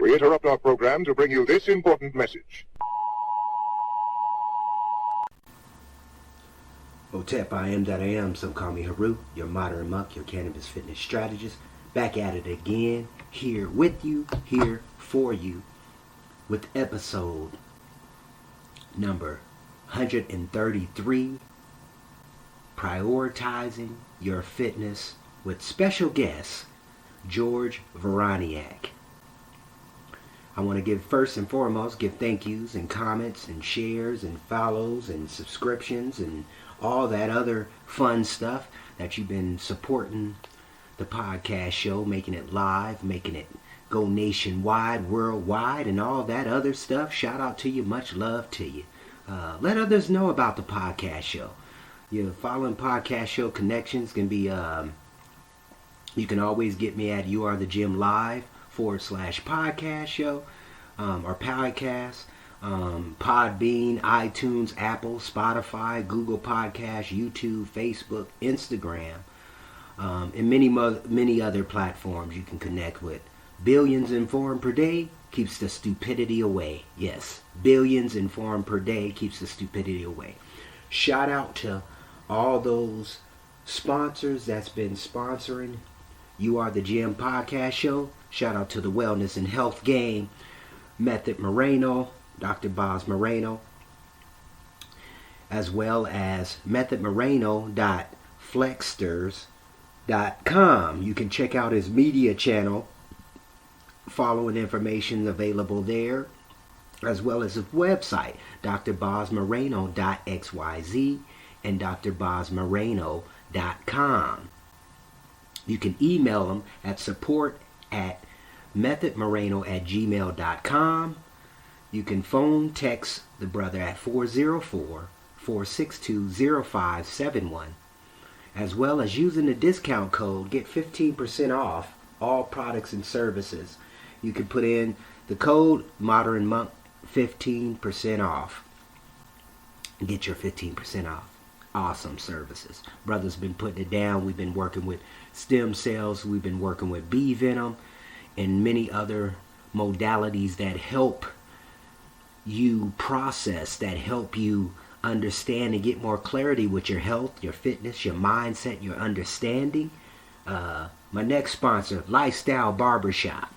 We interrupt our program to bring you this important message. Otep, I am that I am. Some call me Haru, your modern monk, your cannabis fitness strategist. Back at it again, here with you, here for you, with episode number 133, Prioritizing Your Fitness, with special guest, George Vraniak. I want to give first and foremost, give thank yous and comments and shares and follows and subscriptions and all that other fun stuff that you've been supporting the podcast show, making it live, making it go nationwide, worldwide, and all that other stuff. Shout out to you. Much love to you. Let others know about the podcast show. Your following podcast show connections can be, you can always get me at You Are the Gym Live /podcast show, or podcast, Podbean, iTunes, Apple, Spotify, Google Podcasts, YouTube, Facebook, Instagram, and many other platforms you can connect with. Billions informed per day keeps the stupidity away. Yes, billions informed per day keeps the stupidity away. Shout out to all those sponsors that's been sponsoring You Are the Gym podcast show. Shout out to the Wellness and Health Game, Method Moreno, Dr. Boz Moreno, as well as methodmoreno.flexsters.com. You can check out his media channel, following information available there, as well as his website, drbozmoreno.xyz and drbozmoreno.com. You can email him at support@methodmoreno@gmail.com. You can phone, text the brother at 404-462-0571. As well as using the discount code, get 15% off all products and services. You can put in the code Modern Monk, 15% off. Get your 15% off. Awesome services. Brother's been putting it down. We've been working with stem cells. We've been working with bee venom and many other modalities that help you process, that help you understand and get more clarity with your health, your fitness, your mindset, your understanding. My next sponsor, Lifestyle Barbershop,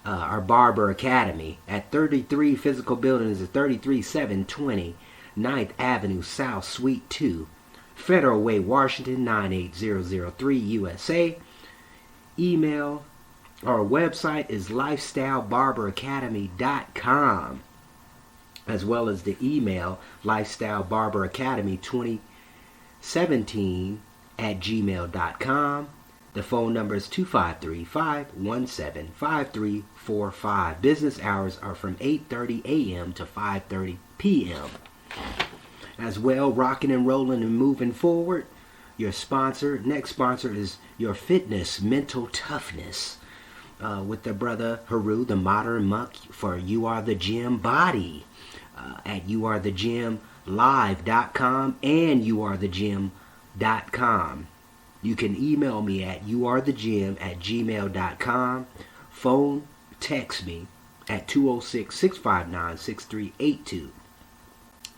our Barber Academy at 33 physical buildings at 33720 9th Avenue South, Suite 2, Federal Way, Washington, 98003, USA. Email, our website is lifestylebarberacademy.com, as well as the email lifestylebarberacademy2017@gmail.com. The phone number is 253-517-5345. Business hours are from 8:30 a.m. to 5:30 p.m. As well, rocking and rolling and moving forward. Your sponsor, next sponsor, is Your Fitness Mental Toughness, with the brother Haru, the modern monk, for You Are the Gym Body, at youarethegymlive.com and youarethegym.com. You can email me at youarethegym@gmail.com. Phone, text me at 206-659-6382.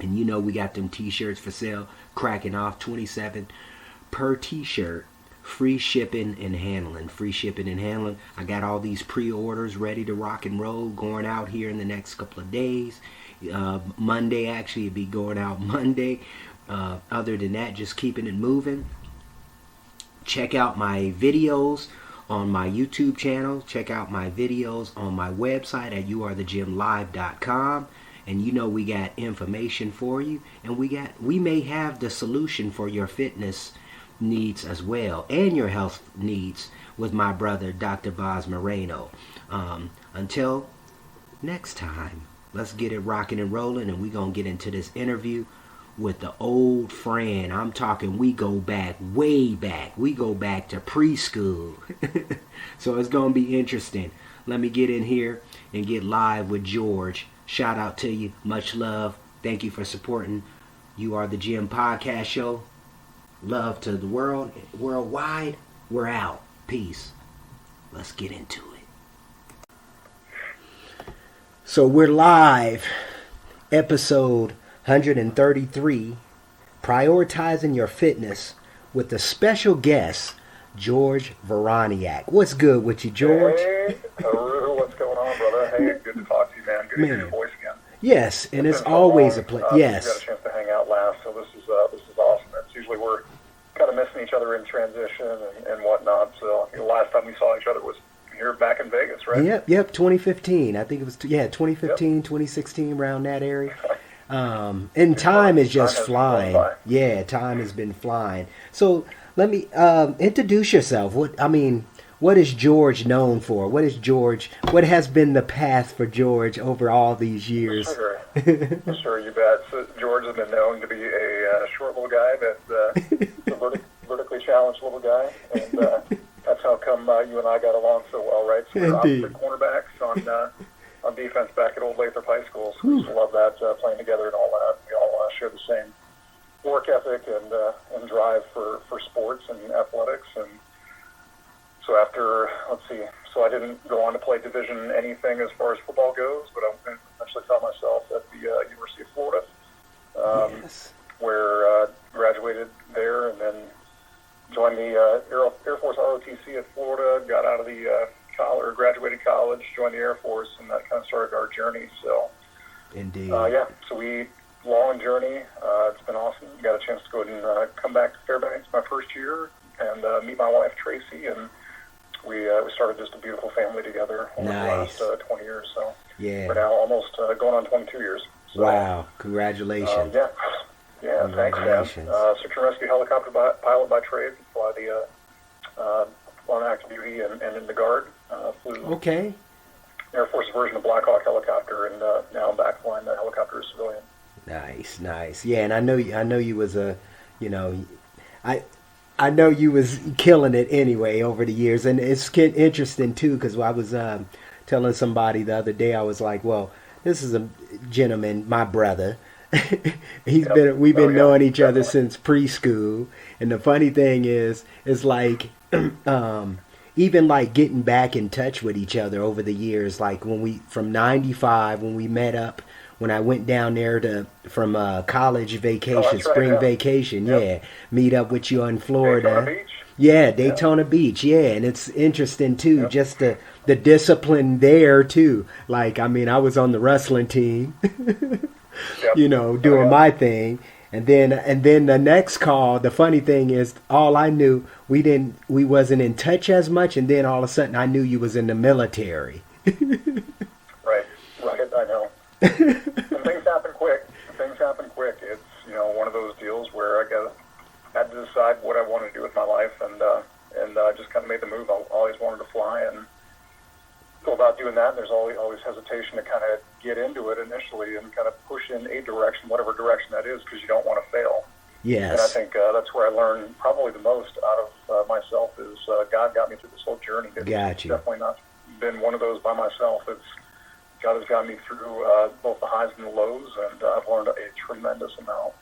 And you know we got them t-shirts for sale, cracking off, $27 per t-shirt. Free shipping and handling. Free shipping and handling. I got all these pre-orders ready to rock and roll, going out here in the next couple of days. Monday, actually, it'll be going out Monday. Other than that, just keeping it moving. Check out my videos on my YouTube channel. Check out my videos on my website at youarethegymlive.com. And you know we got information for you, and we may have the solution for your fitness needs as well, and your health needs, with my brother Dr. Boz Moreno. Until next time, let's get it rocking and rolling, and we're gonna get into this interview with the old friend. I'm talking, we go back, way back. We go back to preschool. So it's gonna be interesting. Let me get in here and get live with George. Shout out to you. Much love. Thank you for supporting You Are the Gym podcast show. Love to the world, worldwide. We're out. Peace. Let's get into it. So we're live, episode 133, Prioritizing Your Fitness, with a special guest, George Vraniak. What's good with you, George? Hey, Haru, what's going on, brother? Hey, good to talk to you, man. Good to hear your voice again. Yes, and it's always a pleasure. Yes. We got a chance to hang out last, so this is awesome. It's usually we're kind of missing each other in transition and whatnot. So the last time we saw each other was here back in Vegas, right? Yep, 2015. I think it was 2015, yep. 2016, around that area. And time is just flying. Yeah, time has been flying. So let me introduce yourself. What is George known for? What has been the path for George over all these years? Sure, you bet. So George has been known to be a short little guy that's a vertically challenged little guy, and that's how come you and I got along so well, right? So we're opposite cornerbacks on defense back at Old Lathrop High School. So we used to love that, playing together and all that. We all share the same work ethic and drive for sports and athletics. And so after, so I didn't go on to play Division anything as far as football goes, but I eventually found myself at the University of Florida, where graduated there and then joined the Air Force ROTC at Florida, got out of the graduated college, joined the Air Force, and that kind of started our journey. So, indeed. So long journey. It's been awesome. Got a chance to go ahead and come back to Fairbanks my first year and meet my wife Tracy, and we started just a beautiful family together over the last 20 years. So we're now almost going on 22 years. So, wow! Congratulations. Yeah, thanks, man. Search and rescue helicopter pilot by trade. Fly the on active duty and in the Guard. Flew Air Force version of Black Hawk helicopter, and now I'm back flying the helicopter as civilian. Nice. Yeah, and I know you was I know you was killing it anyway over the years, and it's interesting too, because I was telling somebody the other day, I was like, well, this is a gentleman, my brother. We've been knowing each other since preschool, and the funny thing is like even like getting back in touch with each other over the years, like from 95 when we met up, when I went down there from college vacation, spring vacation, meet up with you in Florida. Daytona Beach. Yeah, Daytona Beach, and it's interesting too, just the discipline there too. Like, I was on the wrestling team, doing my thing. And then the next call, the funny thing is, all I knew, we wasn't in touch as much, and then all of a sudden I knew you was in the military. Right, I know. And things happen quick. It's, one of those deals where I had to decide what I wanted to do with my life, and just kind of made the move. I always wanted to fly, and go about doing that. And there's always hesitation to kind of get into it initially and kind of push in a direction, whatever direction that is, because you don't want to fail. Yes. And I think that's where I learned probably the most out of myself is God got me through this whole journey. It's definitely not been one of those by myself. God has got me through both the highs and the lows, and I've learned a tremendous amount.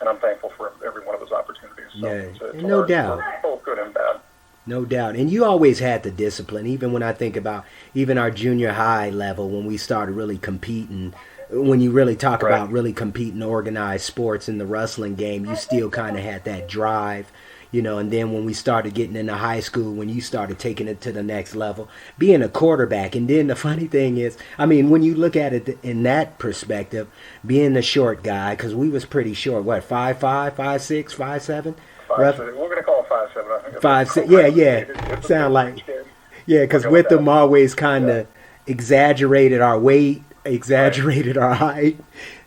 And I'm thankful for every one of those opportunities. So no doubt. Both good and bad. No doubt. And you always had the discipline, even when I think about even our junior high level, when we started really competing, when you really talk about really competing organized sports in the wrestling game, you still kind of had that drive, and then when we started getting into high school, when you started taking it to the next level, being a quarterback. And then the funny thing is, when you look at it in that perspective, being the short guy, because we was pretty short, 5'5", 5'6", 5'7"? We're going to call it 5'7". I think 5'6". Yeah. Sound like, because with them always kind of exaggerated our weight, exaggerated our height.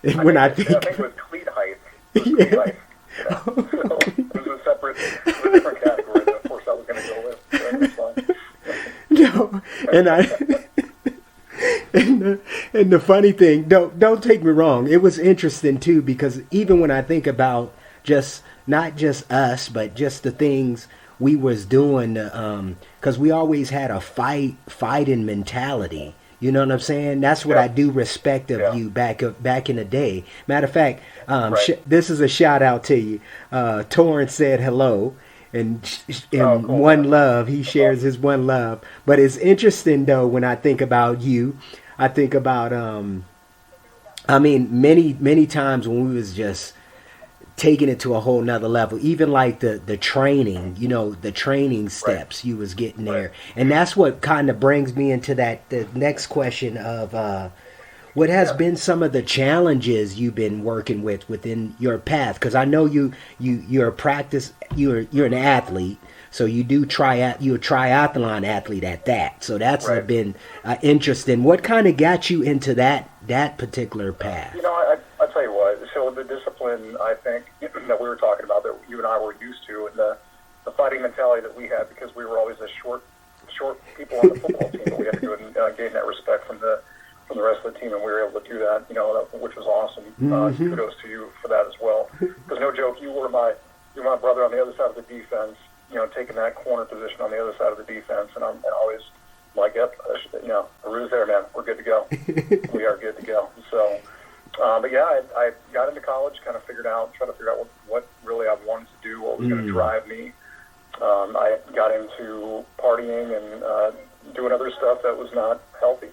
And I think it was cleat height. Cleat height. So it was a different category that, of course, I was going to go with. So that's fine. No, and the funny thing, don't take me wrong, it was interesting too, because even when I think about not just us, but just the things we was doing, because we always had a fighting mentality. You know what I'm saying? That's what I do respect of you back in the day. Matter of fact, this is a shout out to you. Torrance said hello, and one love. He shares his one love. But it's interesting though when I think about you. I think about I mean, many times when we was just taking it to a whole nother level, even like the training, the training steps you was getting there. And that's what kind of brings me into the next question of what has been some of the challenges you've been working within your path? Because I know you're an athlete, so you do you're a triathlon athlete at that. So that's been interesting. What kind of got you into that particular path? I'll tell you what. So the discipline, I think, that we were talking about, that you and I were used to, and the fighting mentality that we had, because we were always the short people on the football team, and we had to go and gain that respect from the rest of the team, and we were able to do that, which was awesome. Kudos to you for that as well. Because no joke, you were my brother on the other side of the defense, taking that corner position on the other side of the defense, and I'm always like, yep, Aru's there, man. We're good to go. We are good to go. So, but yeah, I got into college, trying to figure out what really I wanted to do, what was going to drive me. I got into partying and doing other stuff that was not healthy.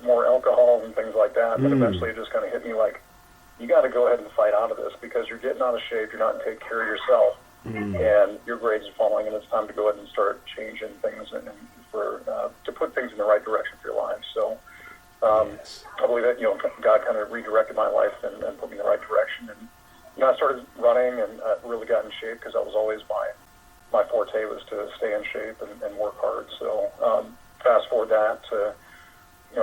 More alcohol and things like that. But eventually it just kind of hit me like, you got to go ahead and fight out of this, because you're getting out of shape, you're not taking care of yourself, and your grades are falling, and it's time to go ahead and start changing things and to put things in the right direction for your life. So I believe that God kind of redirected my life and put me in the right direction. And I started running and really got in shape, because that was always my forte, was to stay in shape and work hard. So fast forward that to,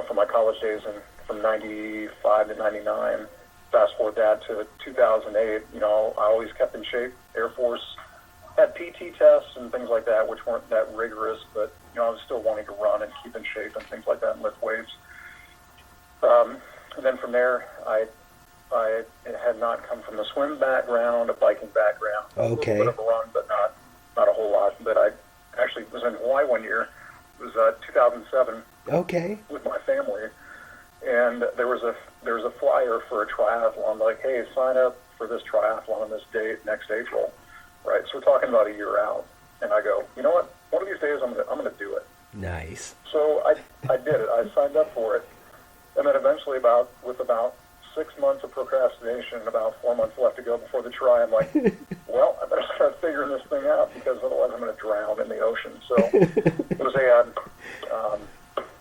from my college days, and from 95 to 99, fast forward that to 2008, I always kept in shape. Air Force had PT tests and things like that, which weren't that rigorous, but, I was still wanting to run and keep in shape and things like that, and lift weights. And then from there, I had not come from a swim background, a biking background. Okay. A little bit of a run, but not a whole lot. But I actually was in Hawaii one year. It was 2007. Okay. With my family, and there was a flyer for a triathlon. Like, hey, sign up for this triathlon on this date next April, right? So we're talking about a year out, and I go, you know what? One of these days I'm gonna do it. Nice. So I did it. I signed up for it, and then eventually, with about 6 months of procrastination and about 4 months left to go before the try, I'm like, well, I better start figuring this thing out, because otherwise I'm going to drown in the ocean. So it was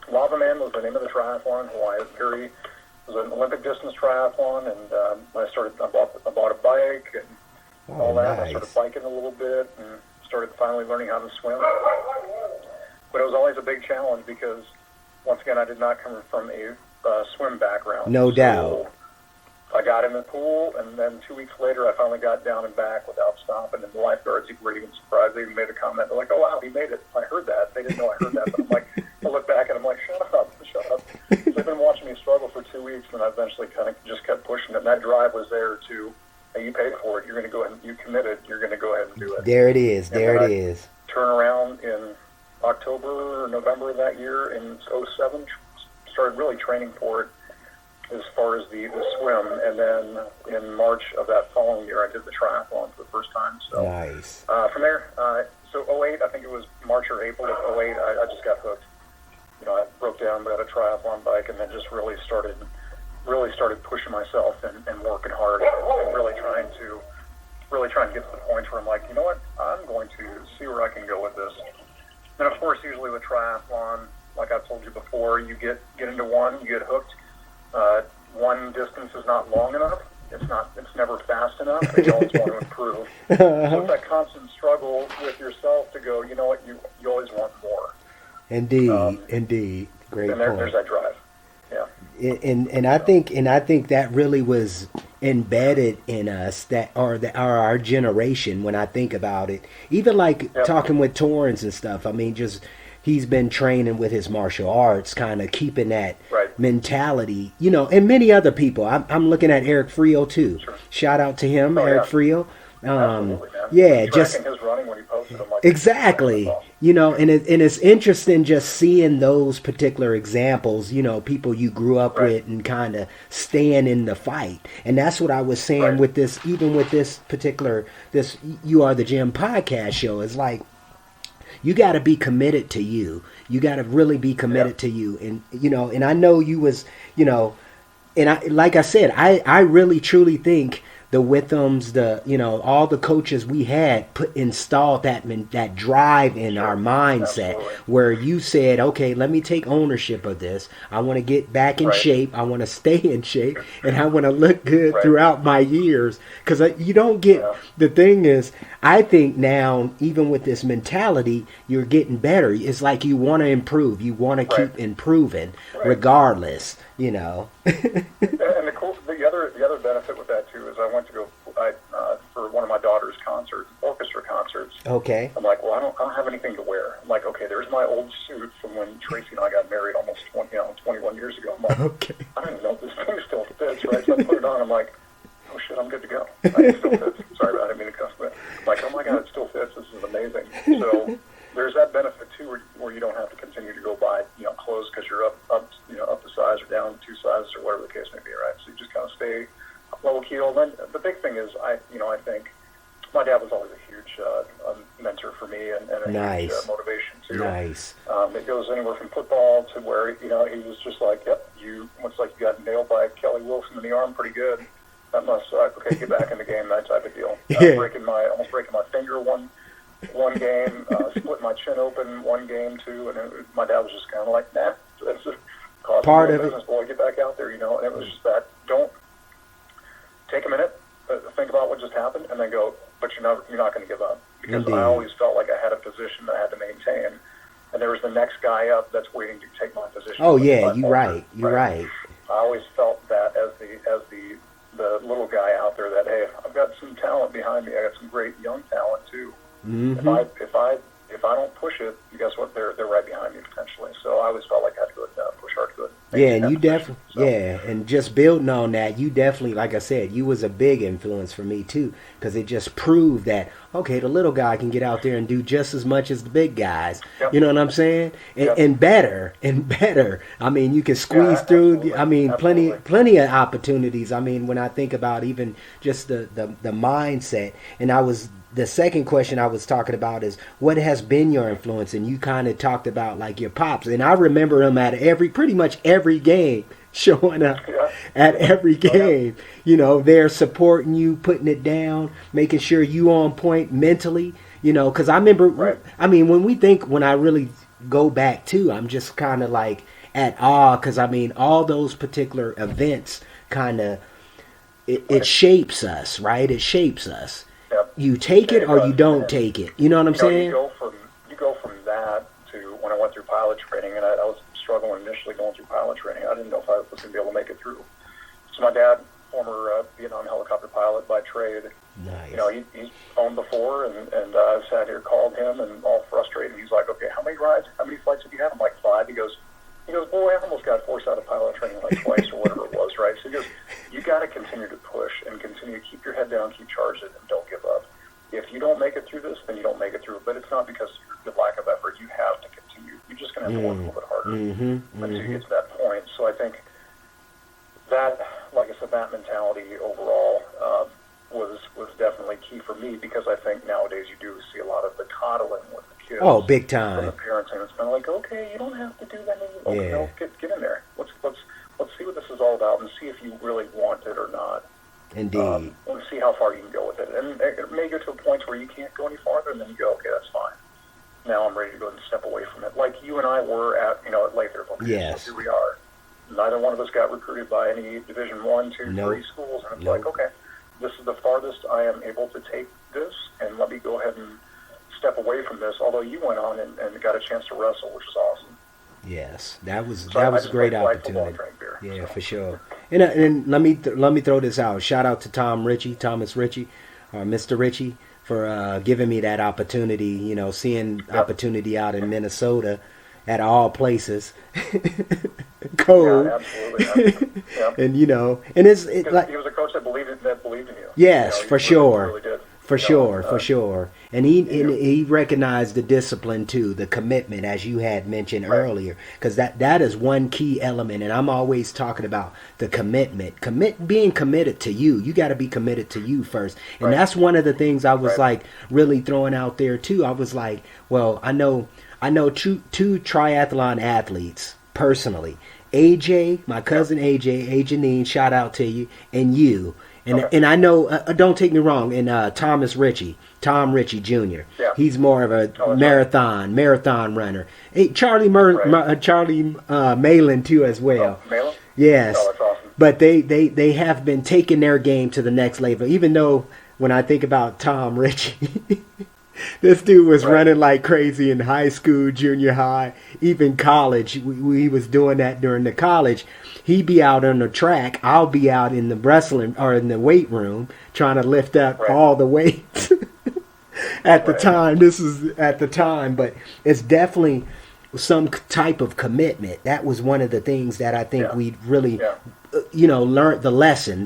Lava Man was the name of the triathlon. Hawaii it was an Olympic distance triathlon, and I bought a bike and all that. Nice. I started biking a little bit and started finally learning how to swim. But it was always a big challenge, because once again, I did not come from a swim background. No doubt. I got in the pool, and then 2 weeks later, I finally got down and back without stopping. And the lifeguards were even surprised. They even made a comment. They're like, "Oh wow, he made it." I heard that. They didn't know I heard that. But I'm like, I look back and I'm like, "Shut up." So they've been watching me struggle for 2 weeks, and I eventually kind of just kept pushing it. And that drive was there to, hey, you paid for it. You're going to go ahead. You committed. You're going to go ahead and do it. There it is. There it is. Turn around in October or November of that year in 2007. Started really training for it as far as the swim, and then in March of that following year, I did the triathlon for the first time. So nice. From there, so 2008, I think it was March or April of 2008, I just got hooked. I broke down, got a triathlon bike, and then just really started pushing myself and working hard, and really trying to get to the point where I'm like, you know what, I'm going to see where I can go with this. And of course, usually with triathlon, like I've told you before, you get into one, you get hooked. One distance is not long enough. It's never fast enough. And you always want to improve. So it's that constant struggle with yourself to go, you know what, you always want more. Indeed. Great point. There's that drive. Yeah. And I think that really was embedded in us, that are our generation. When I think about it, even like talking with Torrance and stuff. I mean, just he's been training with his martial arts, kind of keeping that mentality, and many other people. I'm looking at Eric Frio too. Sure. Shout out to him, Eric Frio. Absolutely, man. Yeah, just his running when he posted them. Like, exactly. And it's interesting just seeing those particular examples. People you grew up with and kind of staying in the fight. And that's what I was saying with this. Even with this You Are the Gym podcast show, it's like, you got to be committed to you. You got to really be committed to you. And, and I know you was, and like I said, I really truly think the Withams, all the coaches we had installed that drive in our mindset. Absolutely. Where you said, okay, let me take ownership of this. I want to get back in shape. I want to stay in shape, and I want to look good throughout my years. Because you don't get, the thing is, I think now, even with this mentality, you're getting better. It's like you want to improve. You want to keep improving regardless, And the other benefit with that too is I went to go for one of my daughter's orchestra concerts. Okay. I'm like, well, I don't have anything to wear. I'm like, okay, there's my old suit from when Tracy and I got married almost 21 years ago. I'm like, okay. I don't even know if this thing still fits, right? So I put it on. I'm like, oh shit, I'm good to go. It still fits. Sorry, I didn't mean to cuss, but I'm like, oh my god, it still fits. This is amazing. So there's that benefit too, where you don't have to continue to go buy clothes because you're up the size or down 2 sizes or whatever the case may be, right? So you just kind of stay level keel. Then the big thing is I think my dad was always a huge mentor for me and a huge motivation too. Nice. It goes anywhere from football to where he was just like, yep, looks like you got nailed by Kelly Wilson in the arm pretty good. That must suck. Okay, get back in the game, that type of deal. Almost breaking my finger one game, split my chin open one game too, and my dad was just kind of like, nah, that's just part of business, boy, get back out there, and it was just that, don't take a minute, think about what just happened, and then go, but you're not going to give up, because I always felt like I had a position that I had to maintain, and there was the next guy up that's waiting to take my position. Oh yeah, you're right. I always felt that as the little guy out there, that hey, I've got some talent behind me. I got some great young talent too. Mm-hmm. If I don't push it, guess what? They're right behind me potentially. So I always felt like I had to go push hard to it. And you definitely, and just building on that, you definitely, like I said, you was a big influence for me too, because it just proved that, okay, the little guy can get out there and do just as much as the big guys. Yep. You know what I'm saying? And better. I mean, you can squeeze through. I mean, plenty of opportunities. I mean, when I think about even just the mindset, and the second question I was talking about is, what has been your influence? And you kind of talked about like your pops, and I remember him at pretty much every game, showing up at every game. They're supporting you, putting it down, making sure you on point mentally. Because I remember, I mean, when I really go back too, I'm just kind of like at awe, because I mean, all those particular events kind of it shapes us, right? It shapes us. Yep. You take it or you don't take it. You know what I'm saying? You go from that to when I went through pilot training, and I was struggling initially going through pilot training. I didn't know if I was going to be able to make it through. So my dad, former Vietnam helicopter pilot by trade, nice. He's flown before, and I sat here, called him, and all frustrated. He's like, okay, how many flights have you had? I'm like, 5. He goes, boy, I almost got forced out of pilot training like twice or whatever it was, right? So he goes, you got to continue to push and continue to keep your head down, keep charging, and don't give up. If you don't make it through this, then you don't make it through. But it's not because of your lack of effort. You have to continue. You're just going to have to work a little bit harder until you get to that point. So I think that, like I said, that mentality overall was definitely key for me, because I think nowadays you do see a lot of the coddling with the kids. Oh, big time. From the parents, and it's kind of like, okay, you don't have to do that anymore. Get in there. Let's see what this is all about, and see if you really want it or not. Indeed. Let's see how far you can go with it. And it may get to a point where you can't go any farther, and then you go, okay, that's fine. Now I'm ready to go and step away from it. Like you and I were at Lathrop. Yes. So here we are. Neither one of us got recruited by any Division 1, 2, 3 schools, and it's like, okay, this is the farthest I am able to take this, and let me go ahead and step away from this. Although you went on and got a chance to wrestle, which is awesome. Yes, that was a great opportunity. Beer, for sure. And let me throw this out. Shout out to Thomas Ritchie, Mr. Ritchie, for giving me that opportunity. Seeing opportunity out in Minnesota, at all places, cold. Yeah, absolutely. Yeah. And and it's like he was a coach that believed in you. Yes, for sure. Really did. For You know, sure, for sure. And he recognized the discipline too, the commitment, as you had mentioned Right. earlier, because that is one key element. And I'm always talking about the commitment, being committed to you. You got to be committed to you first, and Right. that's one of the things I was Right. like really throwing out there too. I was like, well, I know two triathlon athletes personally. AJ, my cousin AJ, Janine, shout out to you, and you. And Okay. and I know, don't take me wrong, and Tom Ritchie Jr. Yeah. He's more of a Oh, that's marathon runner. Hey, Charlie Malin too as well. Oh, Malin? Yes. Oh, that's awesome. But they have been taking their game to the next level. Even though when I think about Tom Ritchie, this dude was Right. running like crazy in high school, junior high, even college. We was doing that during the college. He'd be out on the track. I'll be out in the wrestling or in the weight room trying to lift up Right. all the weights. At the Right. time, this is at the time, but it's definitely some type of commitment. That was one of the things that I think Yeah. we really, Yeah. learned the lesson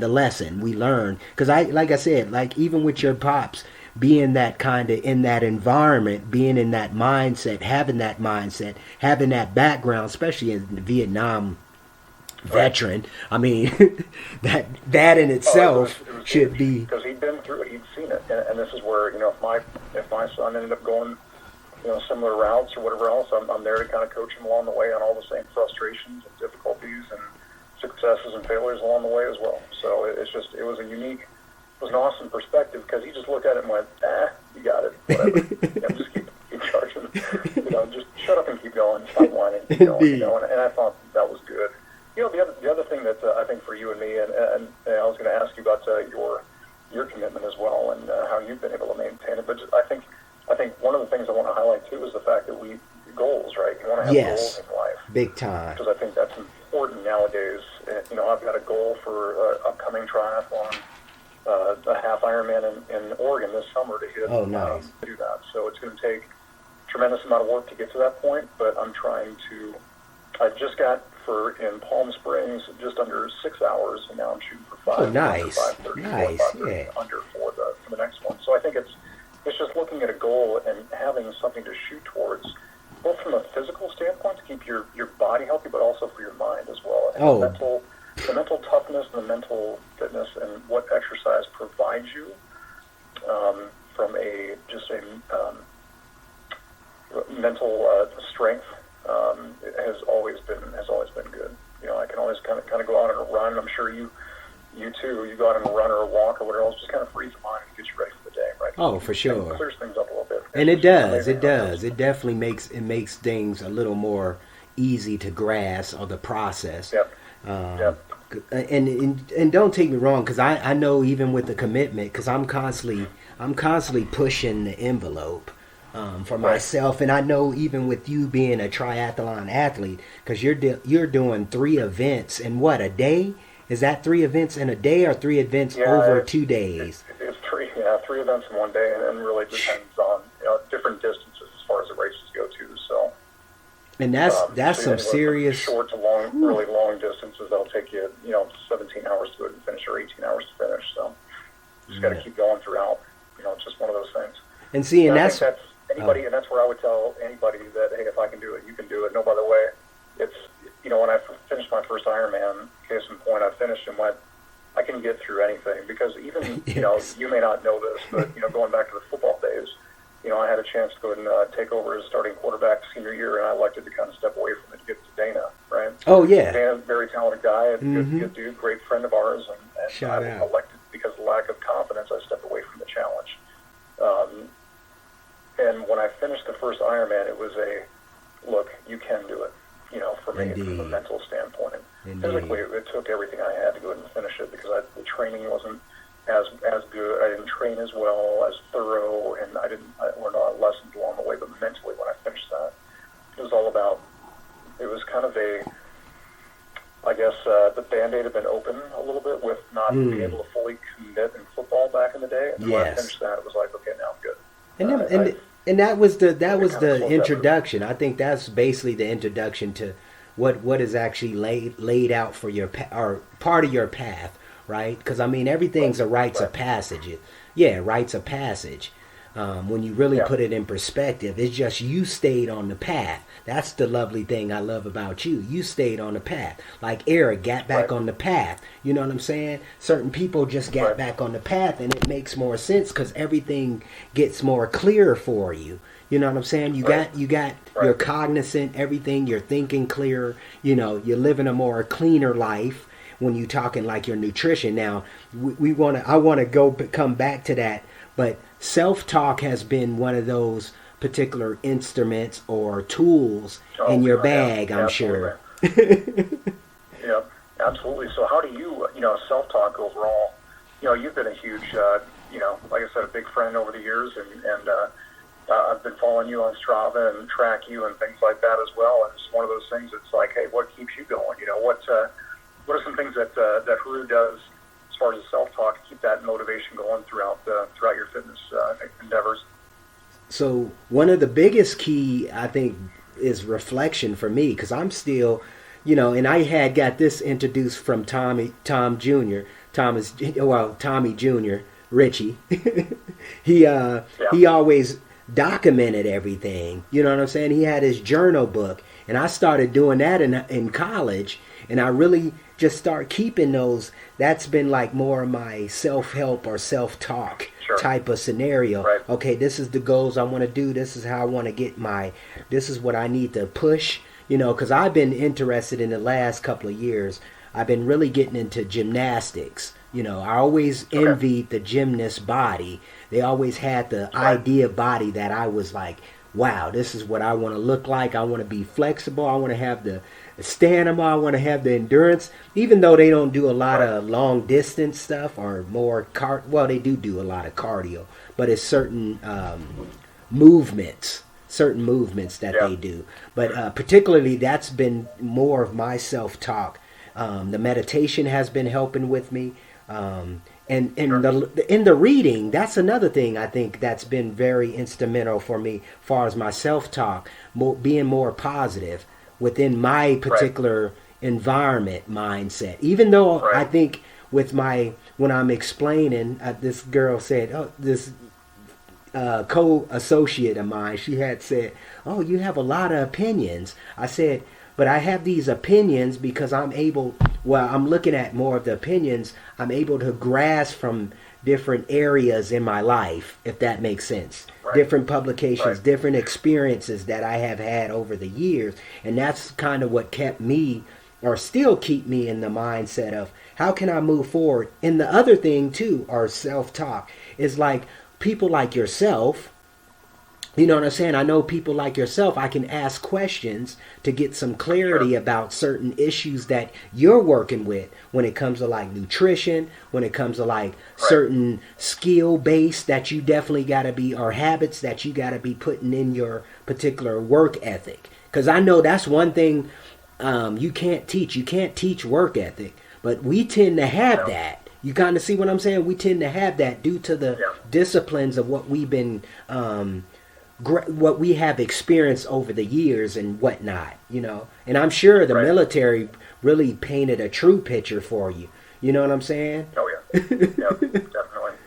we learned. Because like I said, like even with your pops, being that kind of in that environment, being in that mindset, having that background, especially in Vietnam veteran. I mean, that in itself it was should huge, be. because he'd been through it, he'd seen it, and this is where, you know, if my son ended up going, you know, similar routes or whatever else, I'm there to kind of coach him along the way on all the same frustrations and difficulties and successes and failures along the way as well. So it was an awesome perspective, because he just looked at it and went, you got it, whatever. You know, just keep charging, you know, just shut up and keep going, stop whining, keep going, you know, and I thought that was good. You know, the other thing that I think for you and me, and I was going to ask you about your commitment as well, and how you've been able to maintain it. But I think one of the things I want to highlight too is the fact that goals, right? You want to have Yes. goals in life, Big time. because I think that's important nowadays. You know, I've got a goal for upcoming triathlon, a half Ironman in Oregon this summer to hit. Oh, nice. To do that, so it's going to take a tremendous amount of work to get to that point. But I'm trying to. I just got in Palm Springs just under 6 hours, and now I'm shooting for 5. Oh, nice. 5:30, Nice, 5:30 yeah. under for the next one. So I think it's just looking at a goal and having something to shoot towards, both from a physical standpoint to keep your body healthy, but also for your mind as well. And Oh. the mental toughness and the mental fitness and what exercise provides you, from a mental strength, has always been good. You know, I can always kind of go out and run. I'm sure you too. You go out and run or walk or whatever else, just kind of frees the mind and gets you ready for the day, right? Oh, for sure. It clears things up a little bit. And it It's does. amazing It how does. It definitely makes things a little more easy to grasp, or the process. Yep. Yep. And don't take me wrong, because I know even with the commitment, because I'm constantly pushing the envelope for myself, and I know even with you being a triathlon athlete, because you're doing 3 events in what, a day? Is that 3 events in a day, or 3 events over 2 days? It's 3 events in one day, and really depends on, you know, different distances as far as the races go too. So. And that's So some anywhere from serious. short to long, really long distances. That'll take you, 17 hours to go and finish, or 18 hours to finish. So just got to keep going throughout. You know, it's just one of those things. And see, and I that's think that's anybody, and that's where I would tell anybody that, hey, if I can do it, you can do it. No, by the way, it's, when I finished my first Ironman, case in point, I finished and went, I can get through anything, because even, Yes. you may not know this, but, going back to the football days, I had a chance to go and take over as starting quarterback senior year, and I elected to kind of step away from it to get to Dana, right? Oh, yeah. Dana, very talented guy, good dude, great friend of ours, and Shout I out. elected, because of lack of confidence, I stepped away from the challenge. And when I finished the first Ironman, it was look, you can do it, for me, from a Indeed. mental standpoint. Indeed. Physically, it took everything I had to go ahead and finish it, because the training wasn't as good. I didn't train as well, as thorough, and I learned a lot of lessons along the way. But mentally, when I finished that, it was all about. It was kind of I guess the Band-Aid had been open a little bit with not being able to fully commit in football back in the day. And when I Yes. finished that, it was like, okay, now I'm good. And that was the kind of slowed down. introduction. I think that's basically the introduction to what is actually laid out for your or part of your path, right? Because I mean, everything's a rites of passage. Yeah, rites of passage. When you really put it in perspective, it's just you stayed on the path. That's the lovely thing I love about you. You stayed on the path. Like Eric got back on the path. You know what I'm saying? Certain people just got back on the path, and it makes more sense because everything gets more clear for you. You know what I'm saying? You're cognizant, everything, you're thinking clearer, you know, you're living a more cleaner life when you're talking like your nutrition. Now, I want to come back to that, but self-talk has been one of those particular instruments or tools in your bag, I'm sure. Yeah, absolutely. So how do you, self-talk overall, you've been a huge, like I said, a big friend over the years, and I've been following you on Strava and track you and things like that as well. And it's one of those things. It's like, hey, what keeps you going? What are some things that Haru does as far as self-talk to keep that motivation going throughout your fitness endeavors? So one of the biggest key, I think, is reflection for me, because I'm still, and I had got this introduced from Tommy Jr., Richie. He always documented everything. You know what I'm saying? He had his journal book, and I started doing that in college, and I really just start keeping those. That's been like more of my self-help or self-talk type of scenario. Right. Okay, this is the goals I want to do. This is how I want to get this is what I need to push, because I've been interested in the last couple of years. I've been really getting into gymnastics. I always envied the gymnast body. They always had the idea body that I was like, wow, this is what I want to look like. I want to be flexible. I want to have the stamina. I want to have the endurance. Even though they don't do a lot of long distance stuff or more they do a lot of cardio, but it's certain movements that they do. But particularly that's been more of my self-talk. The meditation has been helping with me. And in the reading, that's another thing I think that's been very instrumental for me, as far as my self-talk, being more positive within my particular environment mindset. Even though I think when I'm explaining, this girl said, this co-associate of mine, she had said, oh, you have a lot of opinions. I said, but I have these opinions because I'm looking at more of the opinions. I'm able to grasp from different areas in my life, if that makes sense. Different publications, different experiences that I have had over the years. And that's kind of what kept me, or still keep me, in the mindset of how can I move forward. And the other thing too, our self-talk, is like people like yourself. You know what I'm saying? I know people like yourself, I can ask questions to get some clarity about certain issues that you're working with when it comes to like nutrition, when it comes to like certain skill base that you definitely got to be, or habits that you got to be putting in your particular work ethic. Because I know that's one thing you can't teach. You can't teach work ethic, but we tend to have that. You kind of see what I'm saying? We tend to have that due to the disciplines of what we've been what we have experienced over the years and whatnot, and I'm sure the military really painted a true picture for you. You know what I'm saying? Oh yeah, definitely,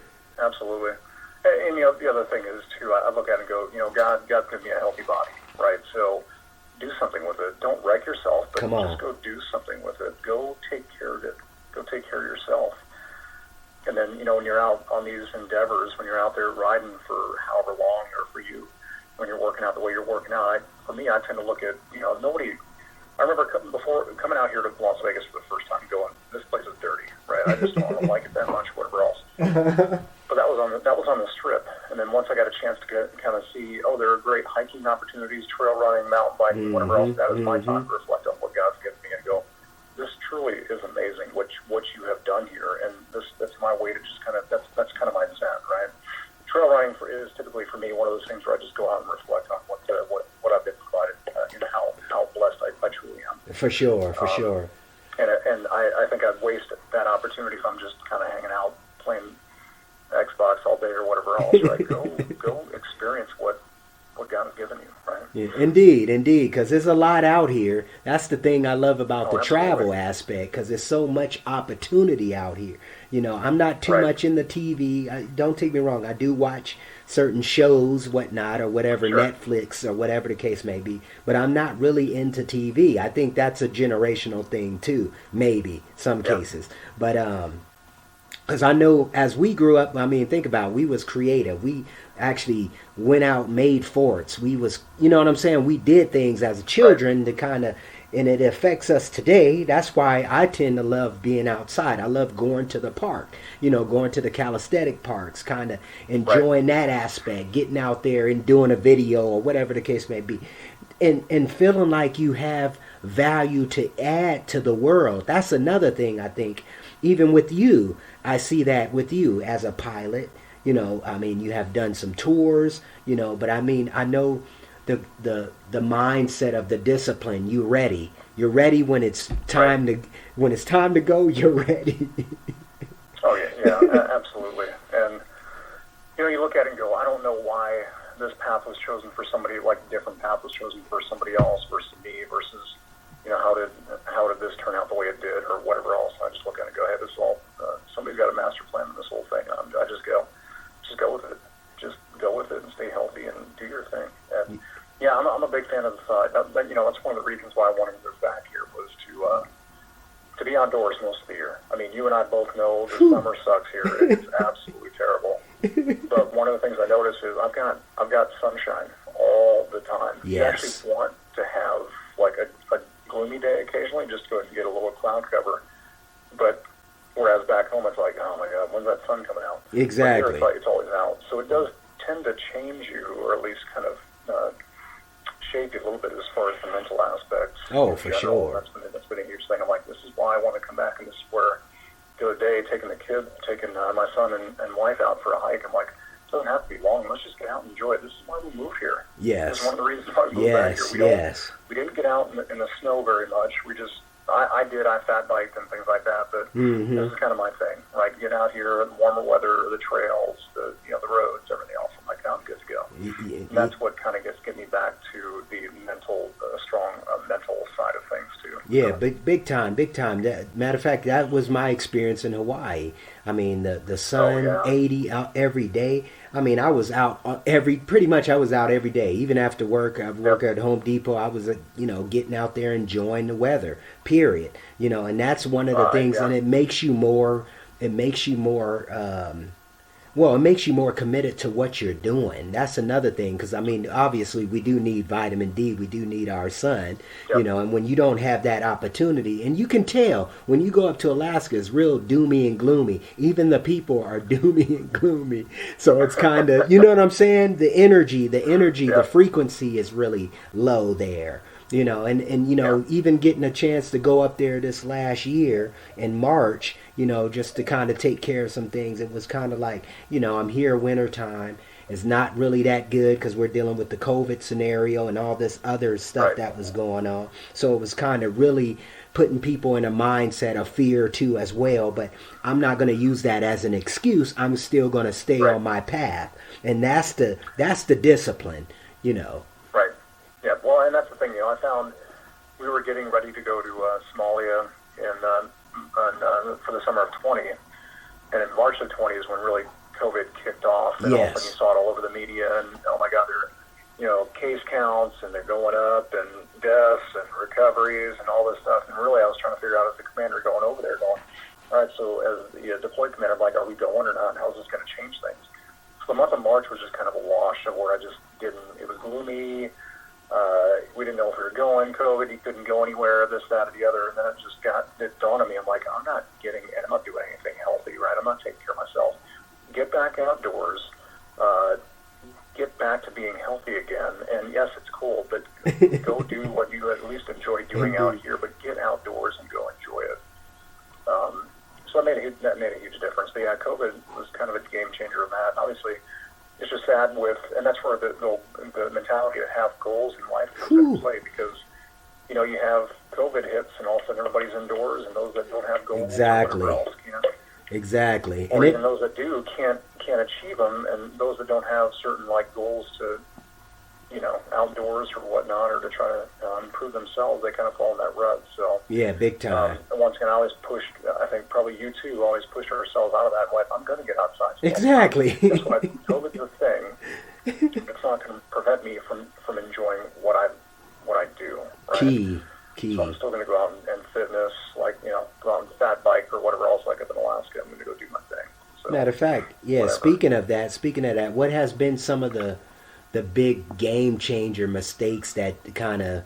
absolutely. And the other thing is too, I look at it and go, God's given me a healthy body, right? So do something with it. Don't wreck yourself, but just go do something with it. Go take care of it. Go take care of yourself. And then, when you're out on these endeavors, when you're out there riding for however long, or for you, when you're working out the way you're working out, for me, I tend to look at, nobody. I remember coming out here to Las Vegas for the first time, going, this place is dirty, right? I just don't like it that much, whatever else. But that was on the Strip. And then once I got a chance to kind of see, there are great hiking opportunities, trail running, mountain biking, whatever else, that was my time to reflect on what God's given me and go, this truly is amazing what you have done here, and that's my way to just that's kind of my zen, right? Trail running is typically for me one of those things where I just go out and reflect on what I've been provided, and how blessed I truly am. For sure. And I think I'd waste that opportunity if I'm just kind of hanging out playing Xbox all day or whatever else. Right? Go experience what what God has given you, right? Yeah, indeed, because there's a lot out here. That's the thing I love about the travel aspect, because there's so much opportunity out here. I'm not too much in the TV. Don't take me wrong. I do watch certain shows, whatnot, or whatever, Netflix or whatever the case may be. But I'm not really into TV. I think that's a generational thing too, maybe, some cases. But because I know as we grew up, think about it, we was creative. We actually went out, made forts. We was, you know what I'm saying? We did things as children to kind of, and it affects us today. That's why I tend to love being outside. I love going to the park, going to the calisthenic parks, kind of enjoying that aspect, getting out there and doing a video or whatever the case may be. And feeling like you have value to add to the world. That's another thing I think. Even with you, I see that with you as a pilot. You have done some tours, but I know the mindset of the discipline. You're ready when it's time to go. You're ready. Oh yeah, absolutely. And you look at it and go, I don't know why this path was chosen for somebody, like a different path was chosen for somebody else versus me versus how did this turn out the way it did or whatever else. I just look at it and go, hey, this is all somebody's got a master plan in this whole thing. I just go with it. Just go with it and stay healthy and do your thing. And yeah, I'm a big fan of the side. That's one of the reasons why I wanted to move back here was to be outdoors most of the year. You and I both know the summer sucks here. It's absolutely terrible. But one of the things I notice is I've got sunshine all the time. Yes. You actually want to have like a gloomy day occasionally, just to go and get a little cloud cover. But whereas back home it's like, oh my God, when's that sun coming out? Exactly. But here it's like it's always out. So it does tend to change you, or at least kind of shape you a little bit as far as the mental aspects. Oh, for sure. That's been a huge thing. I'm like, this is why I want to come back, and this is where the other day taking my son and wife out for a hike. I'm like, it doesn't have to be long. Let's just get out and enjoy it. This is why we moved here. Yes. This is one of the reasons why we moved back here. We didn't get out in the snow very much. We just, I fat biked and things like that, but this is kind of my thing. Like, get out here in warmer weather, the trails, the roads, everything else. I'm like, I'm good to go. And that's what kind of get me back to the mental, strong mental side of things too. Yeah, big time. Matter of fact, that was my experience in Hawaii. The sun, 80 out every day. I was out pretty much every day. Even after work, I work at Home Depot. I was, getting out there enjoying the weather, period. And that's one of the things, and it makes you more committed to what you're doing. That's another thing, because obviously we do need vitamin D, we do need our sun, and when you don't have that opportunity, and you can tell when you go up to Alaska, it's real doomy and gloomy. Even the people are doomy and gloomy. So it's kind of, you know what I'm saying? The energy, the frequency is really low there. Even getting a chance to go up there this last year in March, just to kind of take care of some things. It was kind of like, I'm here wintertime. It's not really that good because we're dealing with the COVID scenario and all this other stuff that was going on. So it was kind of really putting people in a mindset of fear too as well. But I'm not going to use that as an excuse. I'm still going to stay on my path. And that's the discipline, Right. Yeah, well, and that's the thing, I found we were getting ready to go to Somalia for the summer of 20, and in March of 20 is when really COVID kicked off, and all of a sudden you saw it all over the media, and oh my God, they're, case counts, and they're going up, and deaths, and recoveries, and all this stuff, and really I was trying to figure out as the commander going over there, going, all right, so as the deployed commander, I'm like, are we going or not, and how's this going to change things? So the month of March was just kind of a wash of where I just didn't, it was gloomy. We didn't know if we were going, COVID, you couldn't go anywhere, this, that, or the other, and then it dawned on me, I'm like, I'm not doing anything healthy, right? I'm not taking care of myself. Get back outdoors, get back to being healthy again, and yes, it's cool, but go do what you at least enjoy doing out here, but get outdoors and go enjoy it. So that made a huge difference. But yeah, COVID was kind of a game changer in that. Obviously, it's just sad and that's where the mentality to have goals in life comes into play, because, you have COVID hits and all of a sudden everybody's indoors, and those that don't have goals, exactly. Else, Exactly. Or even those that do can't achieve them, and those that don't have certain goals to outdoors or whatnot, or to try to improve themselves, they kind of fall in that rut. So Yeah, big time. and once again, I always pushed. I think probably you too always pushed ourselves out of that. Like, I'm going to get outside. Exactly. That's why COVID's a thing. It's not going to prevent me from enjoying what I do. Right? Key. So I'm still going to go out and fitness, like, go out and fat bike or whatever else, like up in Alaska. I'm going to go do my thing. So, Matter of fact, yeah, whatever. speaking of that, what has been some of the big game changer mistakes that kind of,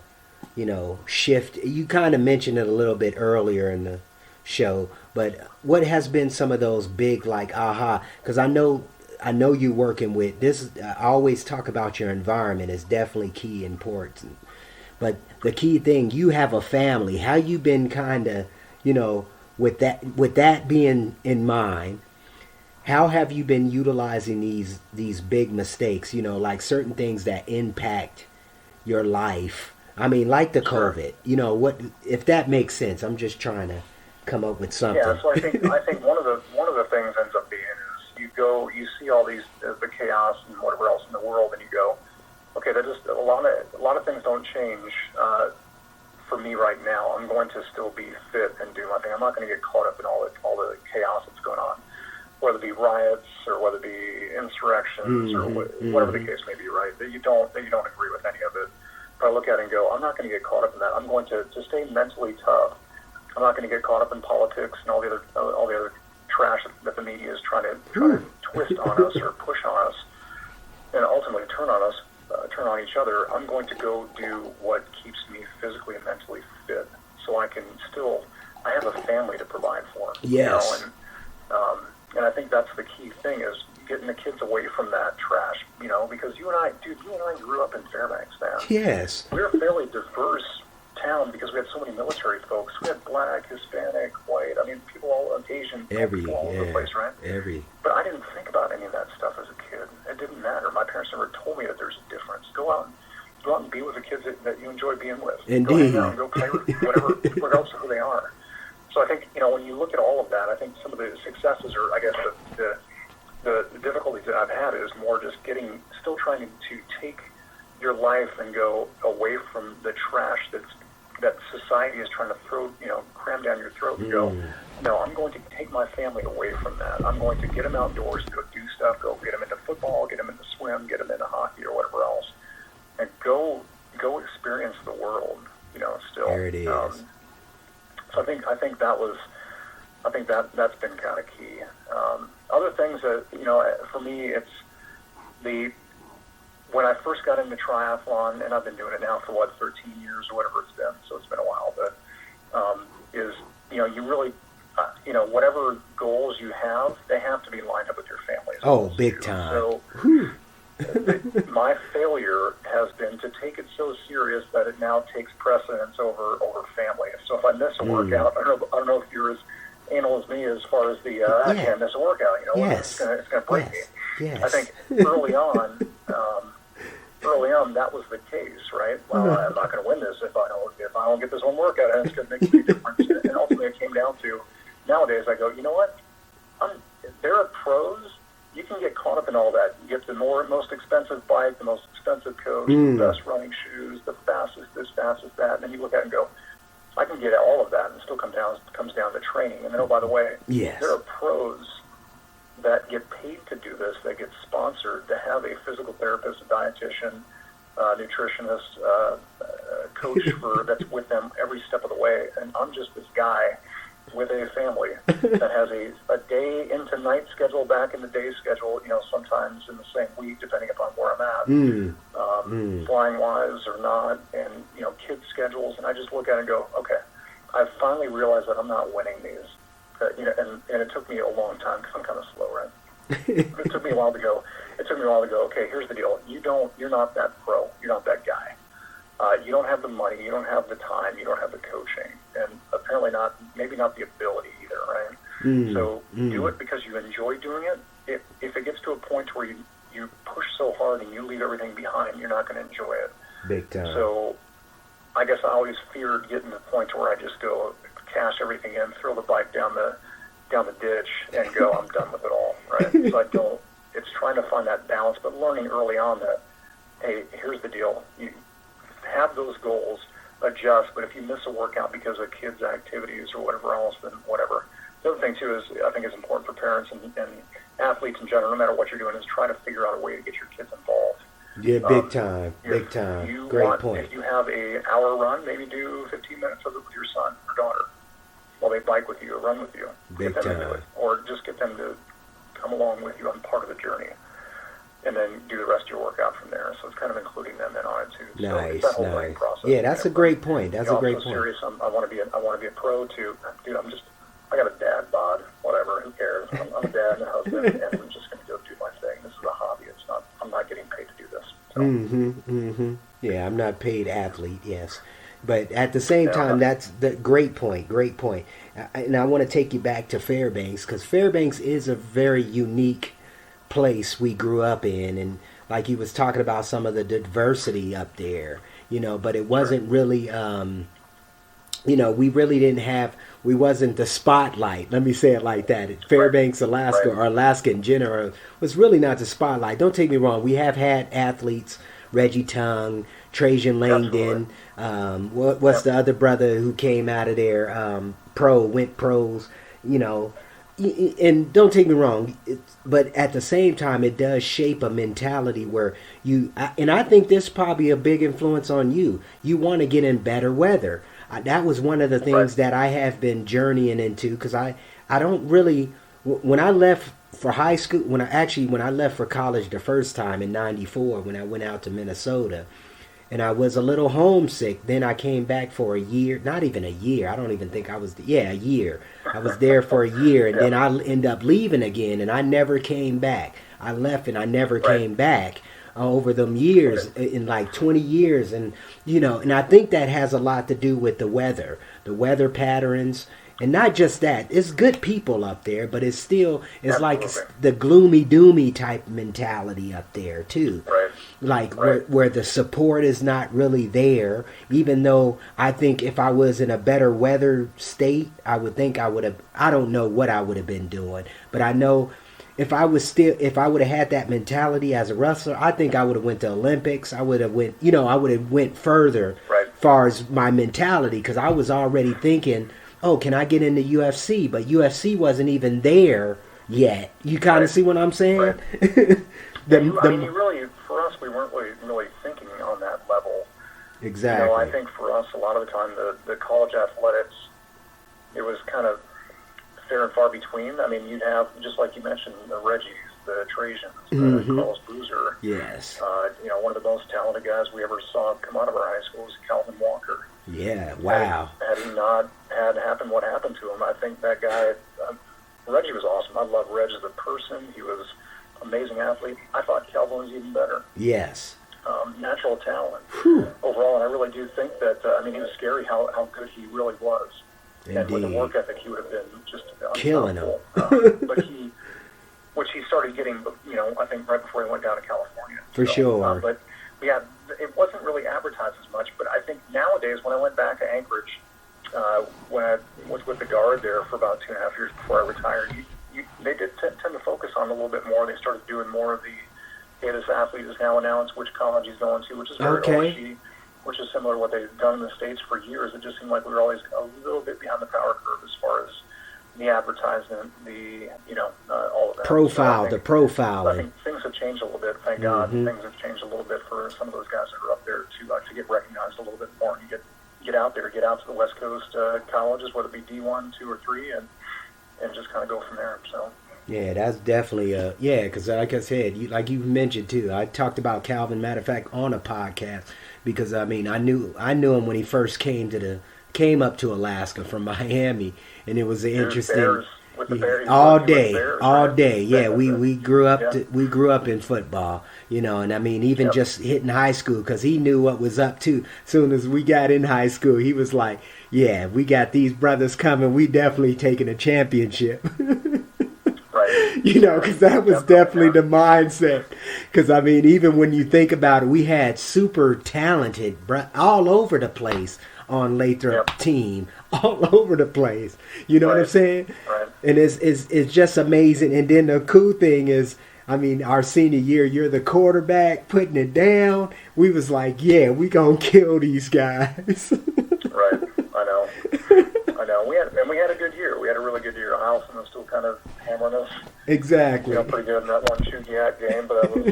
shift? You kind of mentioned it a little bit earlier in the show, but what has been some of those big, like, aha? Because I know you working with this. I always talk about your environment is definitely key important. But the key thing, you have a family. How you been kind of, with that being in mind, how have you been utilizing these big mistakes? Like certain things that impact your life. I mean, like the Sure. COVID. What if that makes sense? I'm just trying to come up with something. Yeah, so I think one of the things ends up being is you see all these the chaos and whatever else in the world, and you go, okay, that just a lot of things don't change for me right now. I'm going to still be fit and do my thing. I'm not going to get caught up in all the chaos that's going on, whether it be riots or whether it be insurrections or whatever the case may be. Right? That you don't agree with any of it. But I look at it and go, I'm not going to get caught up in that. I'm going to stay mentally tough. I'm not going to get caught up in politics and all the other trash that the media is trying to twist on us or push on us, and ultimately turn on each other. I'm going to go do what keeps me physically and mentally fit, so I have a family to provide for. Yes. And I think that's the key thing is getting the kids away from that trash. Because you and I grew up in Fairbanks, man. Yes. We're a fairly diverse town because we had so many military folks. We had black, Hispanic, white. I mean, people all Asian, people all over the place, right? But I didn't think about any of that stuff as a kid. It didn't matter. My parents never told me that there's a difference. Go out and be with the kids that you enjoy being with. Indeed. Go hang out and go play with whatever, regardless of who they are. So I think when you look at all of that, I think some of the successes, or I guess the difficulties that I've had is more just still trying to take your life and go away from the trash that society is trying to cram down your throat and go, no, I'm going to take my family away from that. I'm going to get them outdoors, go do stuff, go get them into football, get them into swim, get them into hockey or whatever else, and go experience the world, still. There it is. So I think that's been kind of key. Other things that, for me, it's when I first got into triathlon, and I've been doing it now for 13 years or whatever it's been, so it's been a while, but you really, whatever goals you have, they have to be lined up with your family's goals big too. time. So my failure has been to take it so serious that it now takes precedence over family. So if I miss a workout, I don't know if you're as anal as me as far as I can't miss a workout. Yes. It's going to break me. Yes. I think early on, that was the case, right? Well, I'm not going to win this if I don't get this one workout, and it's going to make a big difference. And ultimately, it came down to nowadays. I go, you know what? There are pros. You can get caught up in all that. You get the most expensive bike, the most expensive coach, the best running shoes, the fastest this, fastest that, and then you look at it and go, I can get all of that, and it still comes down to training. And then, by the way, there are pros that get paid to do this, that get sponsored to have a physical therapist, a dietitian, nutritionist, coach that's with them every step of the way. And I'm just this guy with a family that has a day into night schedule, back in the day schedule, sometimes in the same week, depending upon where I'm at, flying wise or not, and, kids' schedules. And I just look at it and go, okay, I've finally realized that I'm not winning these. And it took me a long time because I'm kind of slow, right? It took me a while to go. Okay, here's the deal. You're not that pro. You're not that guy. You don't have the money. You don't have the time. You don't have the coaching, and apparently maybe not the ability either, right? So do it because you enjoy doing it. If it gets to a point where you push so hard and you leave everything behind, you're not going to enjoy it. Big time. So I guess I always feared getting to the point where I just go cash everything in, throw the bike down the ditch, and go, I'm done with it all, right? So it's trying to find that balance, but learning early on that, hey, here's the deal. You have those goals, adjust, but if you miss a workout because of kids' activities or whatever else, then whatever. The other thing, too, is I think it's important for parents and athletes in general, no matter what you're doing, is try to figure out a way to get your kids involved. Yeah, big time, big time. Great point. If you have an hour run, maybe do 15 minutes of it with your son or daughter while they bike with you or run with you. Big time. Or just get them to come along with you on part of the journey, and then do the rest of your workout from there. So it's kind of including them in on it too. So Nice, it's that whole nice. learning process. Yeah, that's a great point. That's a great point. Serious. I want to be a pro too. Dude, I got a dad bod. Whatever. Who cares? I'm a dad and a husband, and I'm just going to go do my thing. This is a hobby. I'm not getting paid to do this. So. Yeah, I'm not paid athlete. Yes. But at the same time, that's the great point. Great point. And I want to take you back to Fairbanks, because Fairbanks is a very unique place we grew up in, and like you was talking about some of the diversity up there, but it wasn't really, we wasn't the spotlight. Let me say it like that. Fairbanks, Alaska, or Alaska in general, was really not the spotlight. Don't take me wrong. We have had athletes, Reggie Tongue, Trajan Langdon, what's the other brother who came out of there, went pros, and don't take me wrong, but at the same time, it does shape a mentality where and I think this is probably a big influence on you. You want to get in better weather. That was one of the things that I have been journeying into, because I don't really, when I left for high school, when I left for college the first time in '94, when I went out to Minnesota, and I was a little homesick. Then I came back for a year, not even a year. I don't even think I was, a year. I was there for a year, and then I ended up leaving again, and I never came back. I left and I never came back over them years, in like 20 years. And, and I think that has a lot to do with the weather patterns. And not just that, it's good people up there, but it's still, like the gloomy doomy type mentality up there too. Like where the support is not really there, even though I think if I was in a better weather state, I would have, I don't know what I would have been doing, but I know if I would have had that mentality as a wrestler, I think I would have went to Olympics. I would have went further far as my mentality, because I was already thinking, oh, can I get into UFC? But UFC wasn't even there yet. You kind of see what I'm saying? For us, we weren't really thinking on that level. Exactly. I think for us, a lot of the time, the college athletics, it was kind of fair and far between. I mean, you'd have, just like you mentioned, the Reggies, the Trajans, the Carlos Boozer. Yes. One of the most talented guys we ever saw come out of our high school was Calvin Walker. Yeah, wow. Had he not had happened what happened to him, I think that guy, Reggie was awesome. I love Reg as a person. He was an amazing athlete. I thought Calvin was even better. Yes. Natural talent overall, and I really do think that, he was scary how good he really was. Indeed. And with the work ethic, he would have been just killing him. Which he started getting, I think right before he went down to California. For sure. But yeah, it wasn't really advertised as much, but I think nowadays, when I went back to Anchorage, when I was with the Guard there for about 2.5 years before I retired, they did tend to focus on a little bit more. They started doing more of the, hey, this athlete has now announced which college he's going to, which is very OSU, which is similar to what they've done in the States for years. It just seemed like we were always a little bit behind the power curve as far as the advertisement, all of that. The profiling. I think things have changed a little bit. Thank God, things have changed a little bit for some of those guys that are up there to get recognized a little bit more and get out there, get out to the West Coast colleges, whether it be D1, 2, or 3, and just kind of go from there. So. Yeah, that's definitely because like I said, like you mentioned too, I talked about Calvin, matter of fact, on a podcast, because I knew him when he first came up to Alaska from Miami, and it was an interesting all day. Yeah, we grew up in football, and even just hitting high school, because he knew what was up too. As soon as we got in high school, he was like, yeah, we got these brothers coming, we definitely taking a championship. Because that was definitely the mindset. Because, even when you think about it, we had super talented all over the place on Lathrop team, all over the place. You know what I'm saying? Right. And it's just amazing. And then the cool thing is, I mean, our senior year, you're the quarterback, putting it down. We was like, yeah, we gonna kill these guys. Right. I know. We had a good year. We had a really good year. Allison was still kind of hammering us. Exactly. Pretty good in that one Chugiak game, but that was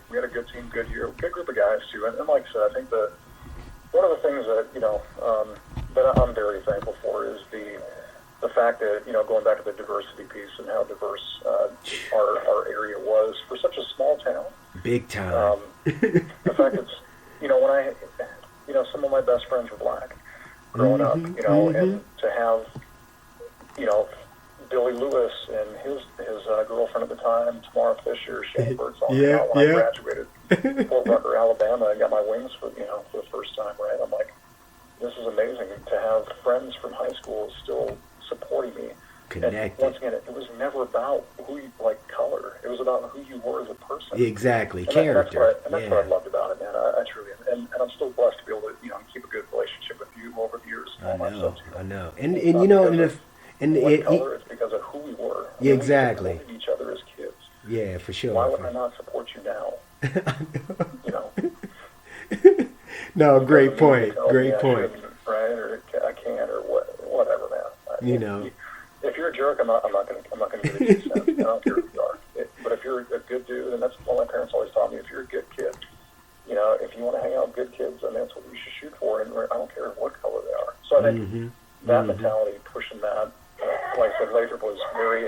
we had a good team, good year, good group of guys too. And like I said, I think one of the things that that I'm very thankful for is the fact that going back to the diversity piece and how diverse our area was for such a small town. Big time. The fact it's when I some of my best friends were black growing up, and to have Billy Lewis and his girlfriend at the time, Tamara Fisher, Shane Birdsong, when I graduated Fort Rucker, Alabama, and got my wings for the first time. Right, I'm like, this is amazing to have friends from high school still supporting me. Connected. And once again, it was never about who you color. It was about who you were as a person. Exactly, and character. That's what I loved about it, man. I truly am. And I'm still blessed to be able to keep a good relationship with you over the years. I know. And Color, it's because of who we were. Exactly. We supported each other as kids. Yeah, for sure. Why would I not support you now? No, great point. Great point. Right, or I can't, or whatever, man. If you're a jerk, I'm not going to give it 2 cents. I don't care who you are. But if you're a good dude, and that's what my parents always taught me, if you're a good kid, if you want to hang out with good kids, then that's what you should shoot for, and I don't care what color they are. So I think that mentality, pushing that, like I said, Lathrop was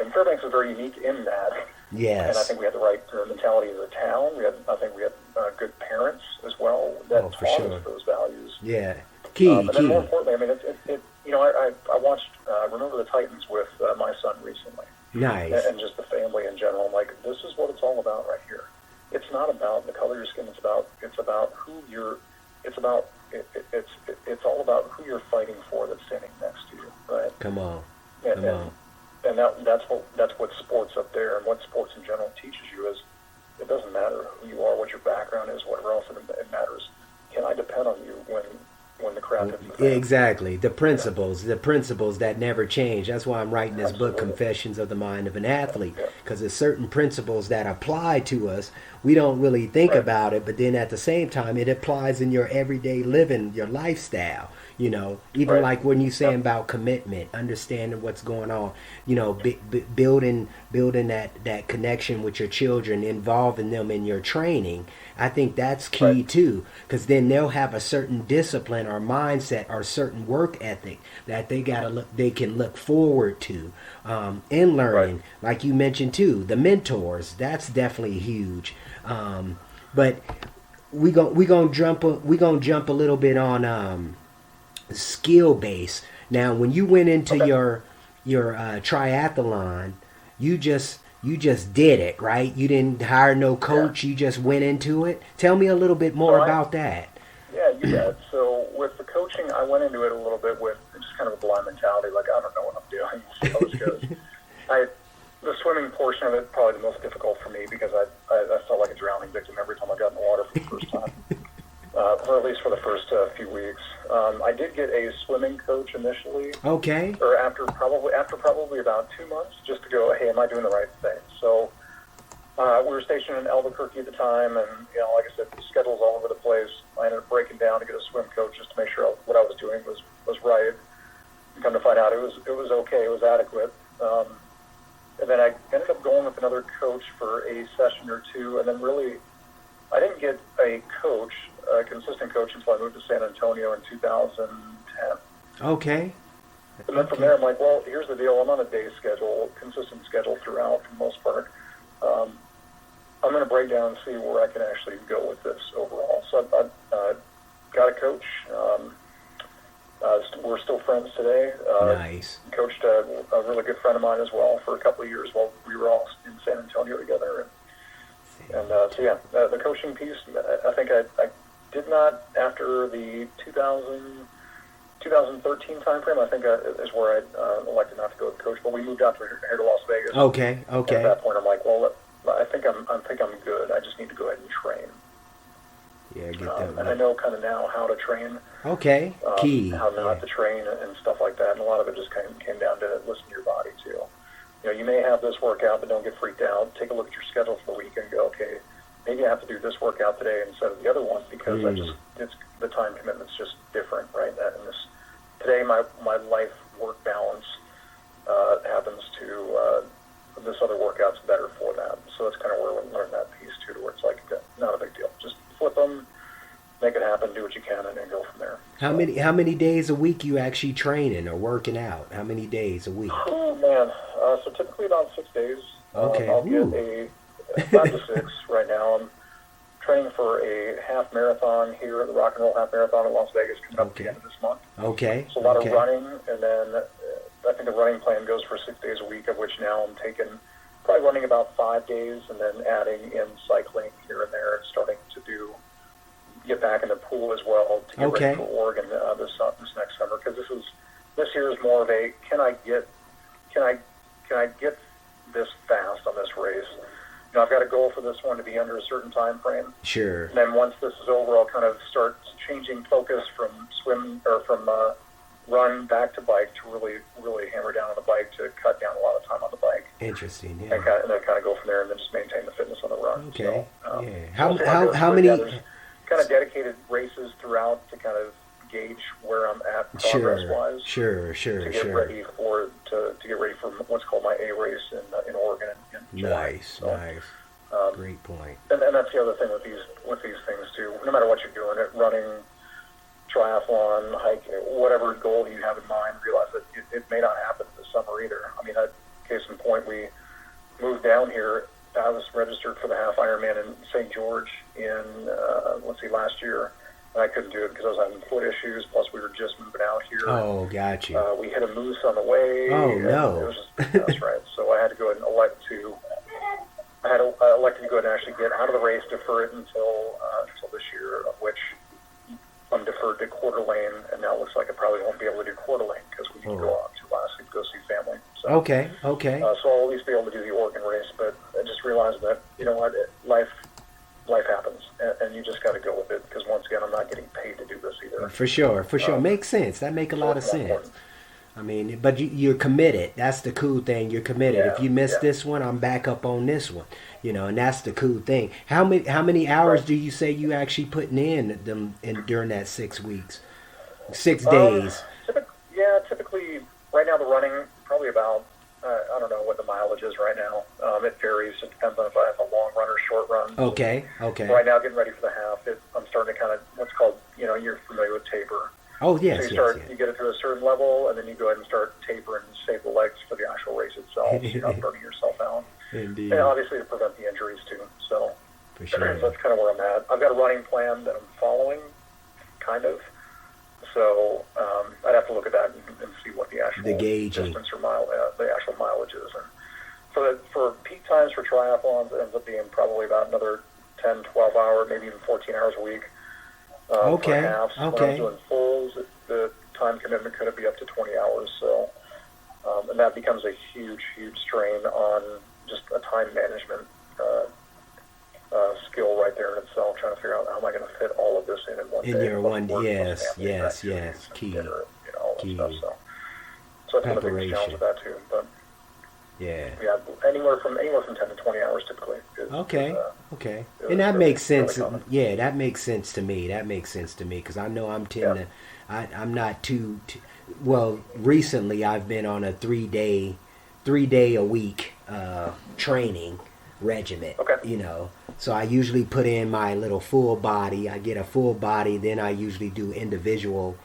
and Fairbanks was very unique in that. Yes. And I think we had the right mentality as a town. I think we had good parents as well that taught us those values. Yeah. And then more importantly, I mean, I watched Remember the Titans with my son recently. Nice. And just the family in general. I'm like, this is what it's all about right here. It's not about the color of your skin. It's about who you're. It's all about who you're fighting for that's standing next to you. Right. Come on. And that's what sports up there and what sports in general teaches you is it doesn't matter who you are, what your background is, whatever else it matters. Can I depend on you when the crap hits the fan? Exactly. The principles that never change. That's why I'm writing this book, Confessions of the Mind of an Athlete, because there's certain principles that apply to us. We don't really think about it, but then at the same time, it applies in your everyday living, your lifestyle. Even like when you saying about commitment, understanding what's going on, building that connection with your children, involving them in your training. I think that's key too, because then they'll have a certain discipline or mindset or certain work ethic that they can look forward to in learning. Like you mentioned too, the mentors. That's definitely huge. But we gonna jump a little bit on skill base. Now, when you went into your triathlon, you just did it, right? You didn't hire no coach. You just went into it. Tell me a little bit more about that. Yeah, you bet. So with the coaching, I went into it a little bit with just kind of a blind mentality, like I don't know what I'm doing. We'll see how this goes. The swimming portion of it probably the most difficult for me because I felt like a drowning victim every time I got in the water for the first time. Or at least for the first few weeks. I did get a swimming coach initially. Okay. Or after probably about 2 months, just to go, hey, am I doing the right thing? So we were stationed in Albuquerque at the time, and like I said, the schedule's all over the place. I ended up breaking down to get a swim coach just to make sure what I was doing was right. And come to find out, it was okay, it was adequate. And then I ended up going with another coach for a session or two, and then really, I didn't get a consistent coach until I moved to San Antonio in 2010. Okay. And then from there, I'm like, well, here's the deal. I'm on a day schedule, consistent schedule throughout for the most part. I'm going to break down and see where I can actually go with this overall. So I got a coach. We're still friends today. Nice. Coached a really good friend of mine as well for a couple of years while we were all in San Antonio together. And the coaching piece, I think I did not, after the 2013 time frame, I think is where I elected not to go with the coach, but we moved out here to Las Vegas. Okay. And at that point, I'm like, well, I think I'm good. I just need to go ahead and train. Yeah, get that. And I know kind of now how to train. Okay, key. How not to train and stuff like that. And a lot of it just came down to listen to your body too. You may have this workout, but don't get freaked out. Take a look at your schedule for the week and go, okay, maybe I have to do this workout today instead of the other one because it's the time commitment's just different, right? And today my life work balance happens to this other workout's better for that. So that's kind of where we learn that piece too, to where it's like not a big deal. Just flip them, make it happen, do what you can, and then go from there. How many days a week you actually training or working out? How many days a week? Oh man, so typically about 6 days. Okay. I'll get a 5 to 6 right now. I'm training for a half marathon here at the Rock and Roll Half Marathon in Las Vegas coming up at the end of this month. Okay. So a lot of running, and then I think the running plan goes for 6 days a week, of which now I'm taking probably running about 5 days, and then adding in cycling here and there, and starting to get back in the pool as well to get ready for Oregon this next summer. Because this year is more of a can I get this fast on this race? I've got a goal for this one to be under a certain time frame. Sure. And then once this is over, I'll kind of start changing focus from swim or from run back to bike to really hammer down on the bike to cut down a lot of time on the bike. Interesting. Yeah. And then kind of go from there and then just maintain the fitness on the run. Okay. So, yeah. How many? There's kind of dedicated races throughout to kind of gauge where I'm at progress-wise. Sure. To get ready for what's called my A race in Oregon in July. Nice. Great point. And that's the other thing with these things too. No matter what you're doing, running, triathlon, hiking, whatever goal you have in mind, realize that it may not happen this summer either. I mean, case in point, we moved down here. I was registered for the half Ironman in St. George in last year. And I couldn't do it because I was having foot issues. Plus, we were just moving out here. Oh, got you. We hit a moose on the way. Oh, no. It was just, that's right. So I had to go ahead and elect to go ahead and actually get out of the race, defer it until this year, of which I'm deferred to Coeur d'Alene, and now it looks like I probably won't be able to do Coeur d'Alene because we need to go out to Alaska to go see family. So, okay. So I'll at least be able to do the Oregon race, but I just realized that, you know what, life happens, and you just got to go with it, because once again, I'm not getting paid to do this either. For sure. Makes sense. That make a lot of sense. Important. I mean, but you're committed. That's the cool thing. You're committed. If you miss this one, I'm back up on this one. And that's the cool thing. How many hours do you say you actually putting in during that 6 weeks, 6 days? Typically, right now the running probably about I don't know what the mileage is right now. It varies. It depends on if I have a long run or short run. Okay. Right now, getting ready for the half, I'm starting to kind of what's called you're familiar with taper. Oh, yes, so you get it to a certain level, and then you go ahead and start tapering and save the legs for the actual race itself. So you're not burning yourself out. Indeed. And obviously to prevent the injuries, too. So for sure. That's kind of where I'm at. I've got a running plan that I'm following, kind of. So I'd have to look at that and see what the actual distance or the actual mileage is. And for peak times for triathlons, it ends up being probably about another 10, 12 hour, maybe even 14 hours a week. For halves. When I'm doing fulls, the time commitment could be up to 20 hours. So, and that becomes a huge strain on just a time management skill right there in itself. Trying to figure out how am I going to fit all of this in one day. In your one, yes, key. Dinner, all that stuff. So that's one of the biggest challenges with that too. But anywhere from 10 to 20 hours typically. Okay. And that makes sense. Really that makes sense to me. Because I know I'm not too well. Recently, I've been on a 3 day a week training regimen. So I usually put in my little full body. I get a full body, then I usually do individual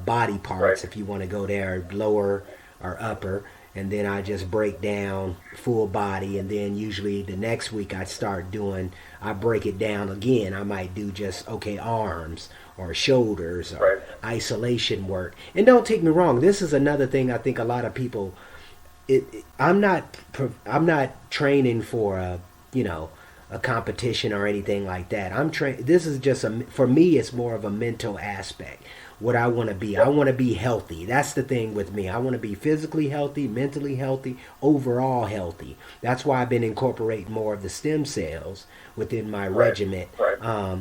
body parts. If you want to go there, lower or upper. And then I just break down full body, and then usually the next week I break it down again. I might do just, arms or shoulders or isolation work. And don't take me wrong, this is another thing I think a lot of people, I'm not training for a competition or anything like that. This is just for me, it's more of a mental aspect. What I want to be. I want to be healthy. That's the thing with me. I want to be physically healthy, mentally healthy, overall healthy. That's why I've been incorporating more of the stem cells within my regimen,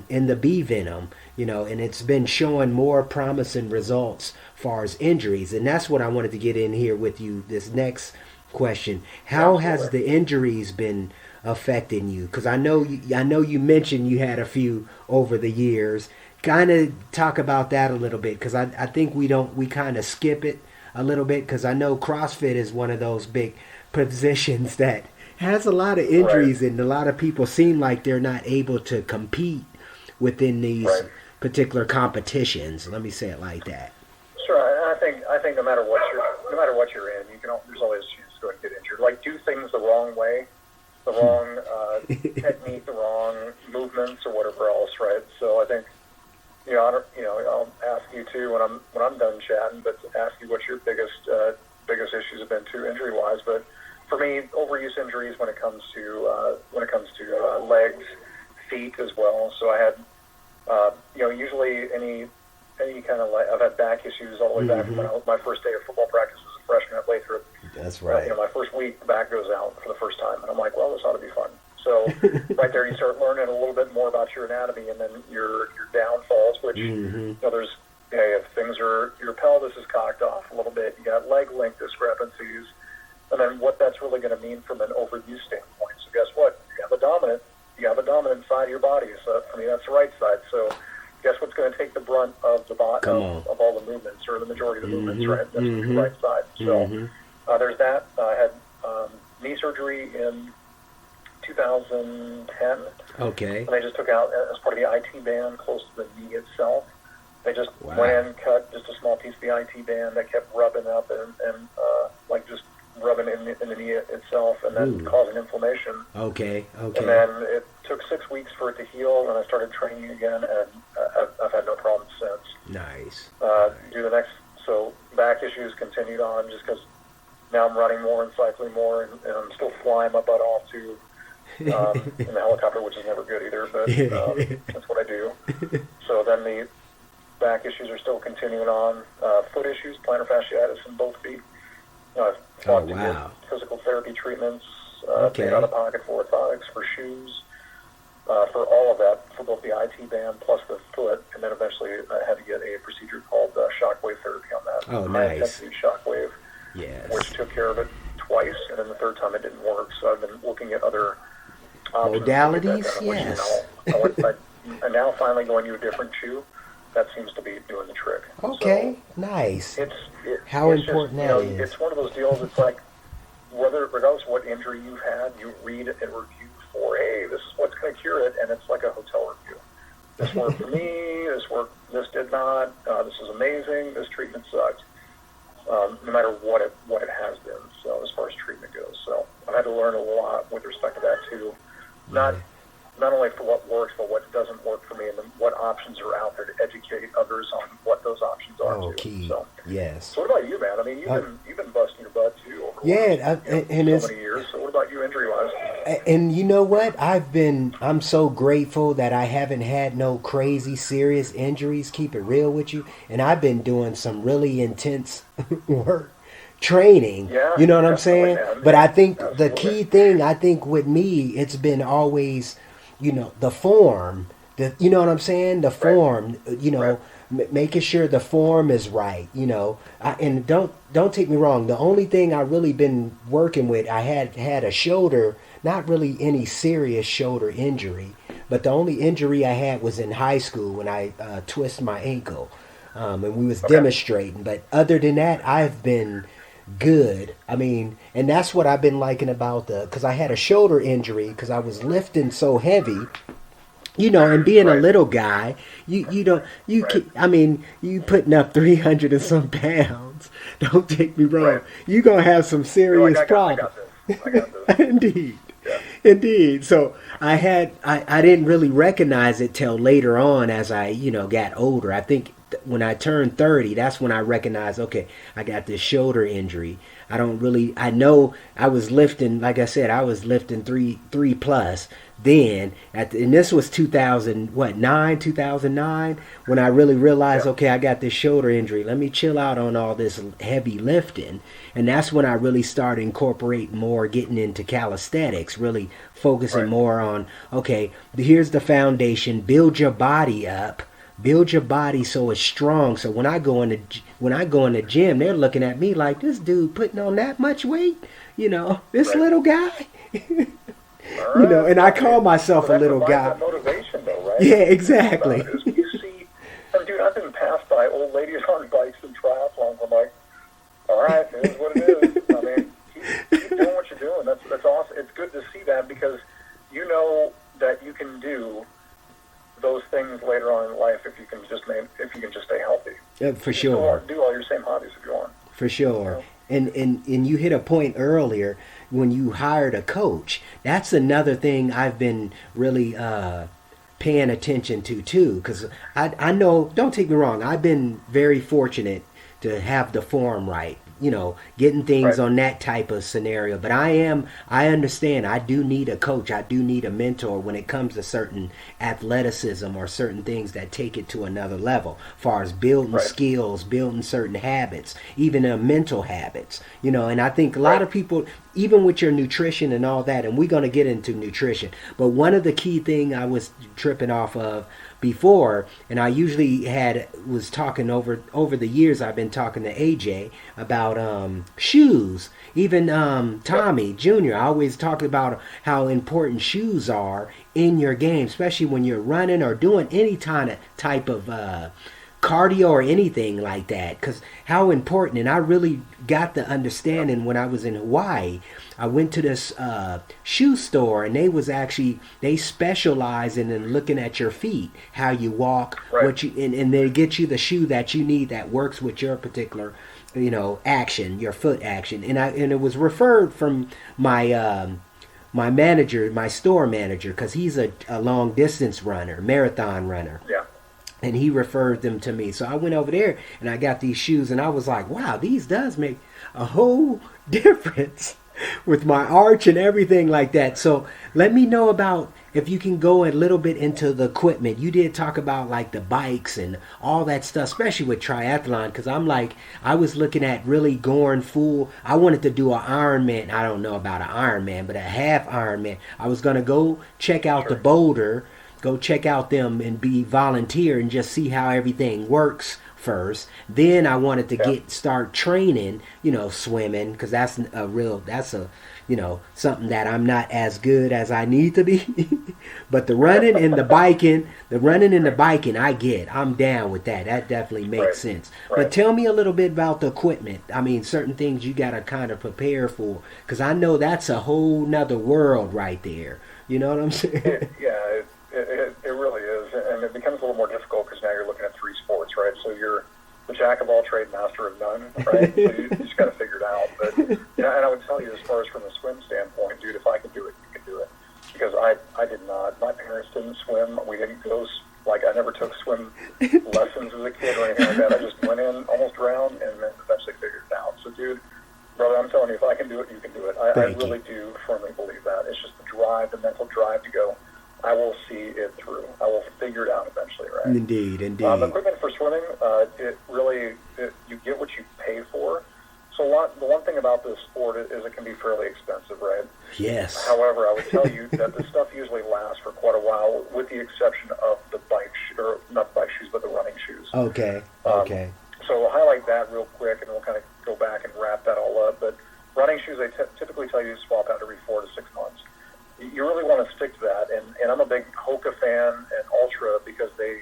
in the bee venom, and it's been showing more promising results as far as injuries. And that's what I wanted to get in here with you this next question. How has Absolutely. the injuries been affecting you? Because I know you mentioned you had a few over the years. Kind of talk about that a little bit, because I think we kind of skip it a little bit, because I know CrossFit is one of those big positions that has a lot of injuries, Right. and a lot of people seem like they're not able to compete within these Right. particular competitions. Let me say it like that. Sure. I think no matter what you're in, there's always a chance to go and get injured. Like, do things the wrong way, the wrong technique, the wrong movements, or whatever else, right? So I think, I'll ask you too when I'm done chatting, but ask you what your biggest issues have been too, injury wise. But for me, overuse injuries when it comes to legs, feet as well. So I had usually any kind of, like, I've had back issues all the way back from my first day of football practice as a freshman at Lathrop. That's right. My first week, the back goes out for the first time, and I'm like, well, this ought to be fun. So right there, you start learning a little bit more about your anatomy, and then your downfalls, which there's if your pelvis is cocked off a little bit, you got leg length discrepancies, and then what that's really going to mean from an overuse standpoint. So guess what? You have a dominant side of your body. So for me, that's the right side. So guess what's going to take the brunt of the of all the movements, or the majority of the movements, right? That's the right side. So there's that. I had knee surgery in 2010. Okay. And they just took out, as part of the IT band, close to the knee itself. They just went in, cut just a small piece of the IT band that kept rubbing up and like just rubbing in the knee itself, and then causing inflammation. Okay. And then it took 6 weeks for it to heal, and I started training again, and I've had no problems since. Nice. So back issues continued on, just because now I'm running more and cycling more, and I'm still flying my butt off to in the helicopter, which is never good either, but that's what I do. So then the back issues are still continuing on. Foot issues, plantar fasciitis in both feet. I've fought to get physical therapy treatments, paid out of pocket for orthotics, for shoes, for all of that, for both the IT band plus the foot, and then eventually I had to get a procedure called shockwave therapy on that. Oh, nice. High-intensity shockwave, which took care of it twice, and then the third time it didn't work, so I've been looking at other options. Modalities, yes. I'm now finally going to a different shoe. That seems to be doing the trick. Okay, so nice. How it's important just, that is. It's one of those deals. It's like, regardless of what injury you've had, you read and review for, hey, this is what's going to cure it, and it's like a hotel review. This worked for me. This did not. This is amazing. This treatment sucked. No matter what it has been. So as far as treatment goes, so I've had to learn a lot with respect to that too. Not only for what works, but what doesn't work for me, and then what options are out there to educate others on what those options are too. Key. So, yes. So what about you, man? I mean, you've been busting your butt too over so many years. So what about you, injury wise? And you know what? I'm so grateful that I haven't had no crazy serious injuries. Keep it real with you. And I've been doing some really intense work. Training, you know what I'm saying? Man. But I think the key thing, with me, it's been always, the form. You know what I'm saying? The form, making sure the form is right. And don't take me wrong. The only thing I really been working with, I had a shoulder, not really any serious shoulder injury, but the only injury I had was in high school when I twisted my ankle, and we was demonstrating. But other than that, I've been good. I mean, and that's what I've been liking about because I had a shoulder injury because I was lifting so heavy, and being a little guy, you putting up 300 and some pounds. Don't take me wrong. You're going to have some serious problems. I got this. Indeed. Yeah. Indeed. So I didn't really recognize it till later on as I, got older. I think when I turned 30, that's when I recognized, okay, I got this shoulder injury. I know I was lifting, like I said, I was lifting three plus then, and this was 2009, when I really realized, okay, I got this shoulder injury. Let me chill out on all this heavy lifting. And that's when I really started incorporating more, getting into calisthenics, really focusing more on, okay, here's the foundation, build your body up build your body so it's strong. So when I go in the gym, they're looking at me like, this dude putting on that much weight, this little guy. And I call myself a little guy. That motivation, though, right? Yeah, exactly. You see, dude, I've been passed by old ladies on bikes and triathlons. I'm like, all right, it is what it is. I mean, keep doing what you're doing. That's awesome. It's good to see that because you know that you can do those things later on in life if you can just stay healthy. For sure. Do all your same hobbies if you want. For sure. And you hit a point earlier when you hired a coach. That's another thing I've been really paying attention to too, because I know, don't take me wrong, I've been very fortunate to have the form right, getting things on that type of scenario. But I understand I do need a coach. I do need a mentor when it comes to certain athleticism or certain things that take it to another level, as far as building skills, building certain habits, even mental habits, and I think a lot of people, even with your nutrition and all that, and we're going to get into nutrition, but one of the key thing I was tripping off of before, and I usually was talking over the years, I've been talking to AJ about shoes. Even Tommy Jr., I always talk about how important shoes are in your game, especially when you're running or doing any type of cardio or anything like that, because how important. And I really got the understanding when I was in Hawaii. I went to this shoe store, and they specialize in looking at your feet, how you walk, and they get you the shoe that you need that works with your particular action, your foot action. And it was referred from my my manager, my store manager, because he's a long distance runner, marathon runner. Yeah. And he referred them to me. So I went over there and I got these shoes, and I was like, wow, these does make a whole difference with my arch and everything like that. So let me know about, if you can go a little bit into the equipment. You did talk about like the bikes and all that stuff, especially with triathlon, because I was looking at really going full. I wanted to do an Ironman. I don't know about an Ironman, but a half Ironman. I was going to go check out the Boulder, go check out them and be volunteer and just see how everything works first. Then I wanted to start training, swimming, because that's something that I'm not as good as I need to be. But the running and the biking, I'm down with that. That definitely makes sense. But tell me a little bit about the equipment. I mean, certain things you got to kind of prepare for, because I know that's a whole nother world right there. You know what I'm saying? It really is, and it becomes a little more difficult because now you're looking at three sports, right? So you're the jack of all trades, master of none, right? So you just got to figure it out. But and I would tell you, as far as from a swim standpoint, dude, if I could do it, you could do it. Because I did not. My parents didn't swim. We didn't go. I never took swim lessons as a kid or anything like that. I just went in, almost drowned, and then eventually figured it out. So, dude, brother, I'm telling you, if I can do it, you can do it. I really do firmly believe that. It's just the drive, the mental drive to go, I will see it through. I will figure it out eventually, right? Indeed. Equipment for swimming, you get what you pay for. So the one thing about this sport is it can be fairly expensive, right? Yes. However, I would tell you that the stuff usually lasts for quite a while, with the exception of the not bike shoes, but the running shoes. Okay. So we'll highlight that real quick, and we'll kind of go back and wrap that all up. But running shoes, they typically tell you to swap out every 4 to 6 months. You really want to stick to that, and I'm a big Hoka fan and Ultra because the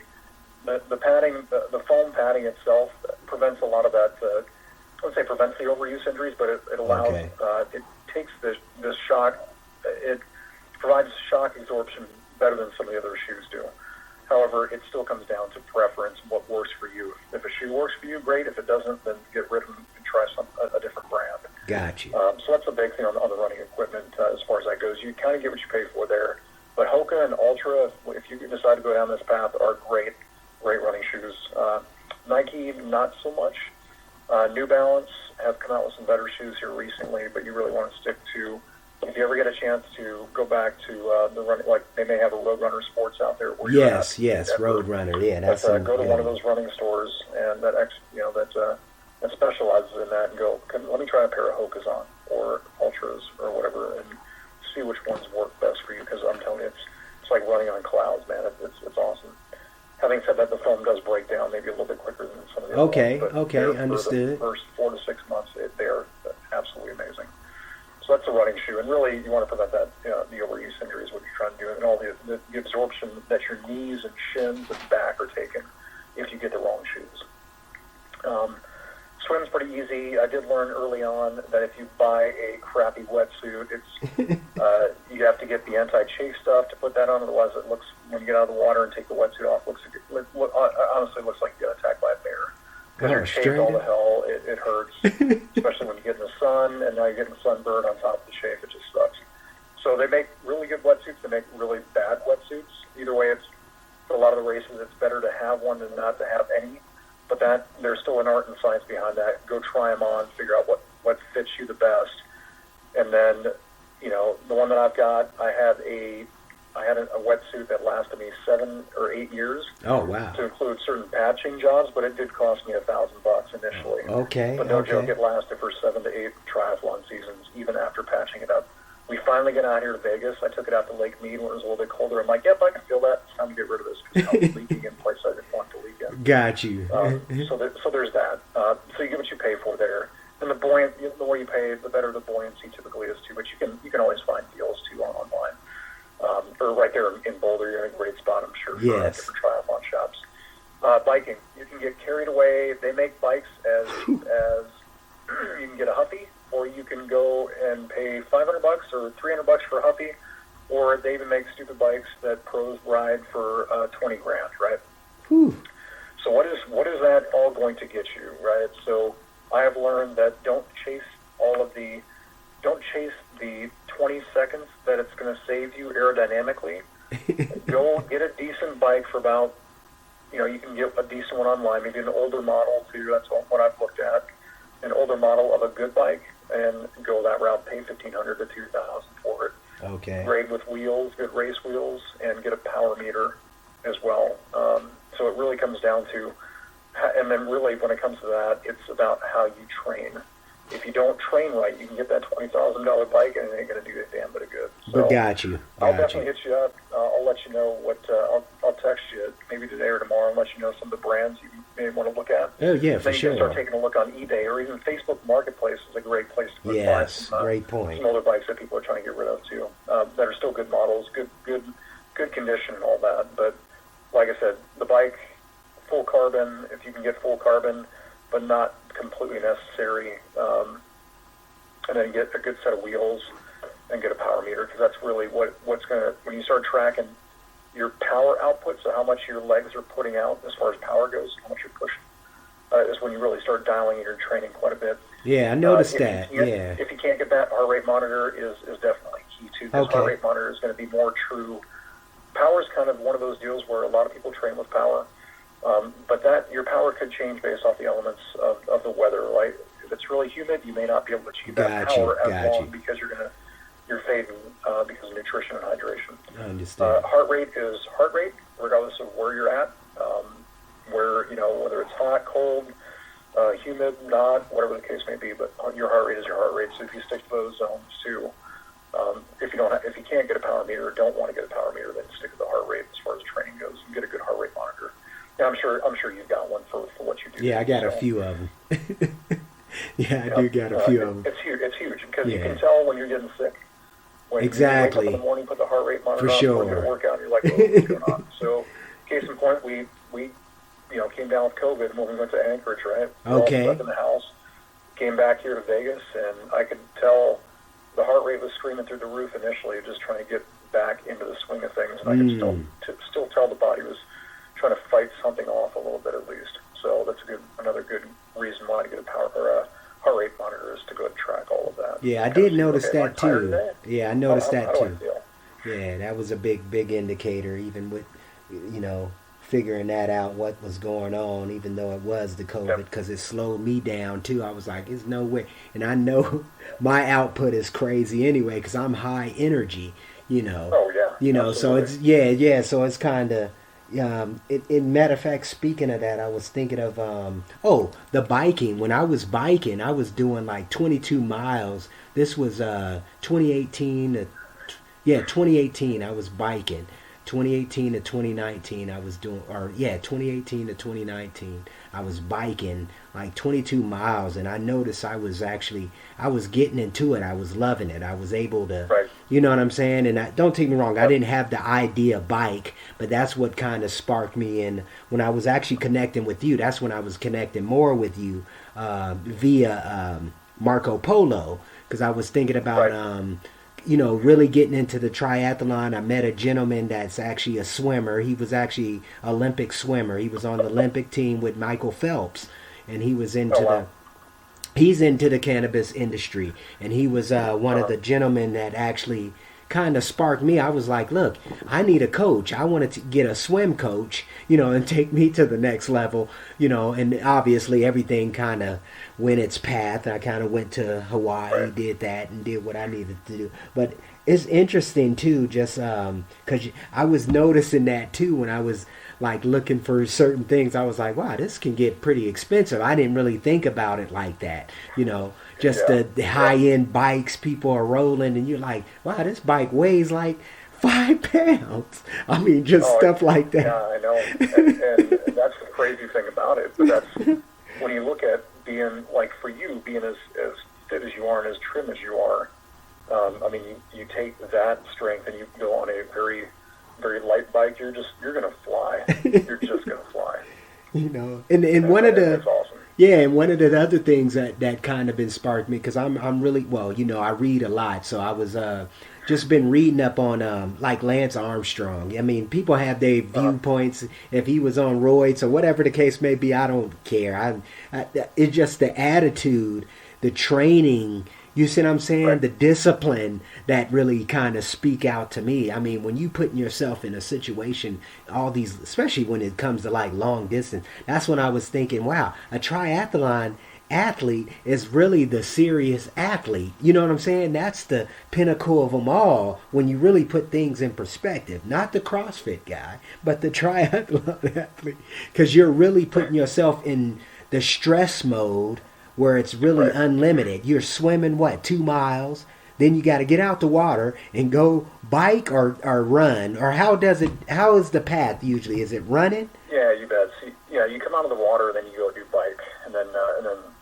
padding, the foam padding itself prevents a lot of that. I would say prevents the overuse injuries, but it allows it takes this shock. It provides shock absorption better than some of the other shoes do. However, it still comes down to preference and what works for you. If a shoe works for you, great. If it doesn't, then get rid of them and try a different brand. Gotcha. So that's the big thing on the running equipment as far as that goes. You kind of get what you pay for there. But Hoka and Ultra, if you decide to go down this path, are great running shoes. Nike, not so much. New Balance have come out with some better shoes here recently, but you really want to stick to, if you ever get a chance to go back to the running, like they may have a Roadrunner Sports out there. Yes, Roadrunner, yeah. That's go to one of those running stores and that specializes in that and go, let me try a pair of Hokas on or Ultras or whatever and see which ones work best for you, because I'm telling you, it's like running on clouds, man. It's awesome. Having said that, the foam does break down maybe a little bit quicker than some of the other ones. Okay, understood. For the first 4 to 6 months, they're absolutely amazing. So that's a running shoe, and really you want to prevent that, the overuse injury is what you're trying to do, and all the absorption that your knees and shins and back are taking if you get the wrong shoes. Swim's pretty easy. I did learn early on that if you buy a crappy wetsuit, you have to get the anti-chafe stuff to put that on. Otherwise, it looks, when you get out of the water and take the wetsuit off, honestly looks like you got attacked by a bear. Because you're chafed all the hell. It hurts, especially when you get in the sun, and now you're getting sunburn on top of the chafe. It just sucks. So they make really good wetsuits. They make really bad wetsuits. Either way, for a lot of the races, it's better to have one than not to have any. But there's still an art and science behind that. Go try them on, figure out what fits you the best. And then, the one that I've got, I had a wetsuit that lasted me 7 or 8 years. Oh, wow. To include certain patching jobs, but it did cost me $1,000 initially. Okay. But no joke, it lasted for 7 to 8 triathlon seasons, even after patching it up. We finally get out here to Vegas. I took it out to Lake Mead when it was a little bit colder. I'm like, yep, I can feel that. It's time to get rid of this because I was leaking in places I didn't want to leak in. Got you. So there's that. So you get what you pay for there. And the more you pay, the better the buoyancy typically is too. But you can always find deals too online. Or right there in Boulder, you're in a great spot, I'm sure, for different triathlon shops. Biking, you can get carried away. They make bikes as cheap as you can get a Huffy, or you can go and pay $500 or $300 for a Huffy, or they even make stupid bikes that pros ride for $20,000, right? Whew. So what is that all going to get you, right? So I have learned that don't chase the 20 seconds that it's going to save you aerodynamically. Go get a decent bike for about, you can get a decent one online, maybe an older model too. That's what I've looked at. An older model of a good bike, and go that route. Pay $1,500 to $2,000 for it. Okay. Grade with wheels, good race wheels, and get a power meter as well. So it really comes down to, and then really when it comes to that, it's about how you train. If you don't train right, you can get that $20,000 bike, and it ain't going to do a damn bit of good. So but got you. I'll definitely hit you up. I'll let you know what. I'll text you maybe today or tomorrow and let you know some of the brands you may want to look at. Oh yeah, for then sure. You can start taking a look on eBay or even Facebook Marketplace is a great place to put yes, great point. Some older bikes that people are trying to get rid of too, that are still good models, good condition and all that. But like I said, the bike, full carbon, if you can get full carbon, but not completely necessary. And then get a good set of wheels and get a power meter, because that's really what's going to, when you start tracking your power output, so how much your legs are putting out as far as power goes, how much you're pushing, is when you really start dialing in your training quite a bit. Yeah, I noticed that. If you can't get that, heart rate monitor is definitely key too, because heart rate monitor is going to be more true. Power is kind of one of those deals where a lot of people train with power, but your power could change based off the elements of the weather, right? If it's really humid, you may not be able to achieve that power as long because you're fading because of nutrition and hydration. I understand. Heart rate is heart rate, regardless of where you're at, whether it's hot, cold, humid, not, whatever the case may be. But your heart rate is your heart rate. So if you stick to those zones too, if you can't get a power meter or don't want to get a power meter, then stick to the heart rate as far as training goes and get a good heart rate monitor. Yeah, I'm sure you've got one for what you do. Yeah, I got a few of them. I do got a few of them. It's huge because you can tell when you're getting sick. When exactly. You wake up in the morning, put the heart rate monitor for on, sure. You're going to work out, and you're like, oh, what's going on? So, case in point, we came down with COVID when we went to Anchorage, right? We all slept in the house. Came back here to Vegas, and I could tell the heart rate was screaming through the roof initially, just trying to get back into the swing of things, and I could still tell the body was trying to fight something off a little bit at least. So that's another good reason why to get a heart rate monitor is to go and track all of that. Yeah, I did notice that too. Yeah, I noticed that too. I Yeah, that was a big indicator, even with, figuring that out, what was going on, even though it was the COVID, because it slowed me down too. I was like, there's no way. And I know my output is crazy anyway, because I'm high energy, Oh, yeah. Absolutely. So it's, so it's kind of, in matter of fact, speaking of that, I was thinking of, the biking. When I was biking, I was doing like 22 miles. This was 2018. 2018, I was biking. 2018 to 2019, I was doing, 2018 to 2019, I was biking like 22 miles, and I noticed I was getting into it. I was loving it. I was able to, Right. you know what I'm saying? And don't take me wrong, I didn't have the idea bike, but that's what kind of sparked me. And when I was actually connecting with you, that's when I was connecting more with you via Marco Polo, because I was thinking about, Right. Really getting into the triathlon. I met a gentleman that's actually a swimmer. He was actually Olympic swimmer. He was on the Olympic team with Michael Phelps, and he was into wow. he's into the cannabis industry, and he was one of the gentlemen that actually kind of sparked me. I was like, look, I need a coach. I wanted to get a swim coach, and take me to the next level, and obviously everything kind of went its path. I kind of went to Hawaii, Right. did that, and did what I needed to do. But it's interesting too, just because I was noticing that too when I was like looking for certain things. I was like, wow, this can get pretty expensive. I didn't really think about it like that, just Yeah. the high-end bikes people are rolling, and you're like, wow, this bike weighs like 5 pounds. I mean, just stuff like that. Yeah, I know. And that's the crazy thing about it. But that's when you look at being, like for you, being as fit as you are and as trim as you are, I mean, you take that strength and you go on a very, very light bike, you're going to fly. You're just going to fly. And one of the... That's awesome. Yeah, and one of the other things that kind of sparked me, because I'm really, I read a lot, so I was just been reading up on like Lance Armstrong. I mean, people have their viewpoints. If he was on roids or whatever the case may be, I don't care. It's just the attitude, the training. You see what I'm saying? Right. The discipline that really kind of speak out to me. I mean, when you putting yourself in a situation, all these, especially when it comes to like long distance, that's when I was thinking, wow, a triathlon athlete is really the serious athlete. You know what I'm saying? That's the pinnacle of them all when you really put things in perspective. Not the CrossFit guy, but the triathlon athlete. Because you're really putting yourself in the stress mode where it's really Right. unlimited. You're swimming, 2 miles? Then you got to get out the water and go bike or run. Or how is the path usually? Is it running? Yeah, you bet. See, yeah, you come out of the water, and then you go do bike, and then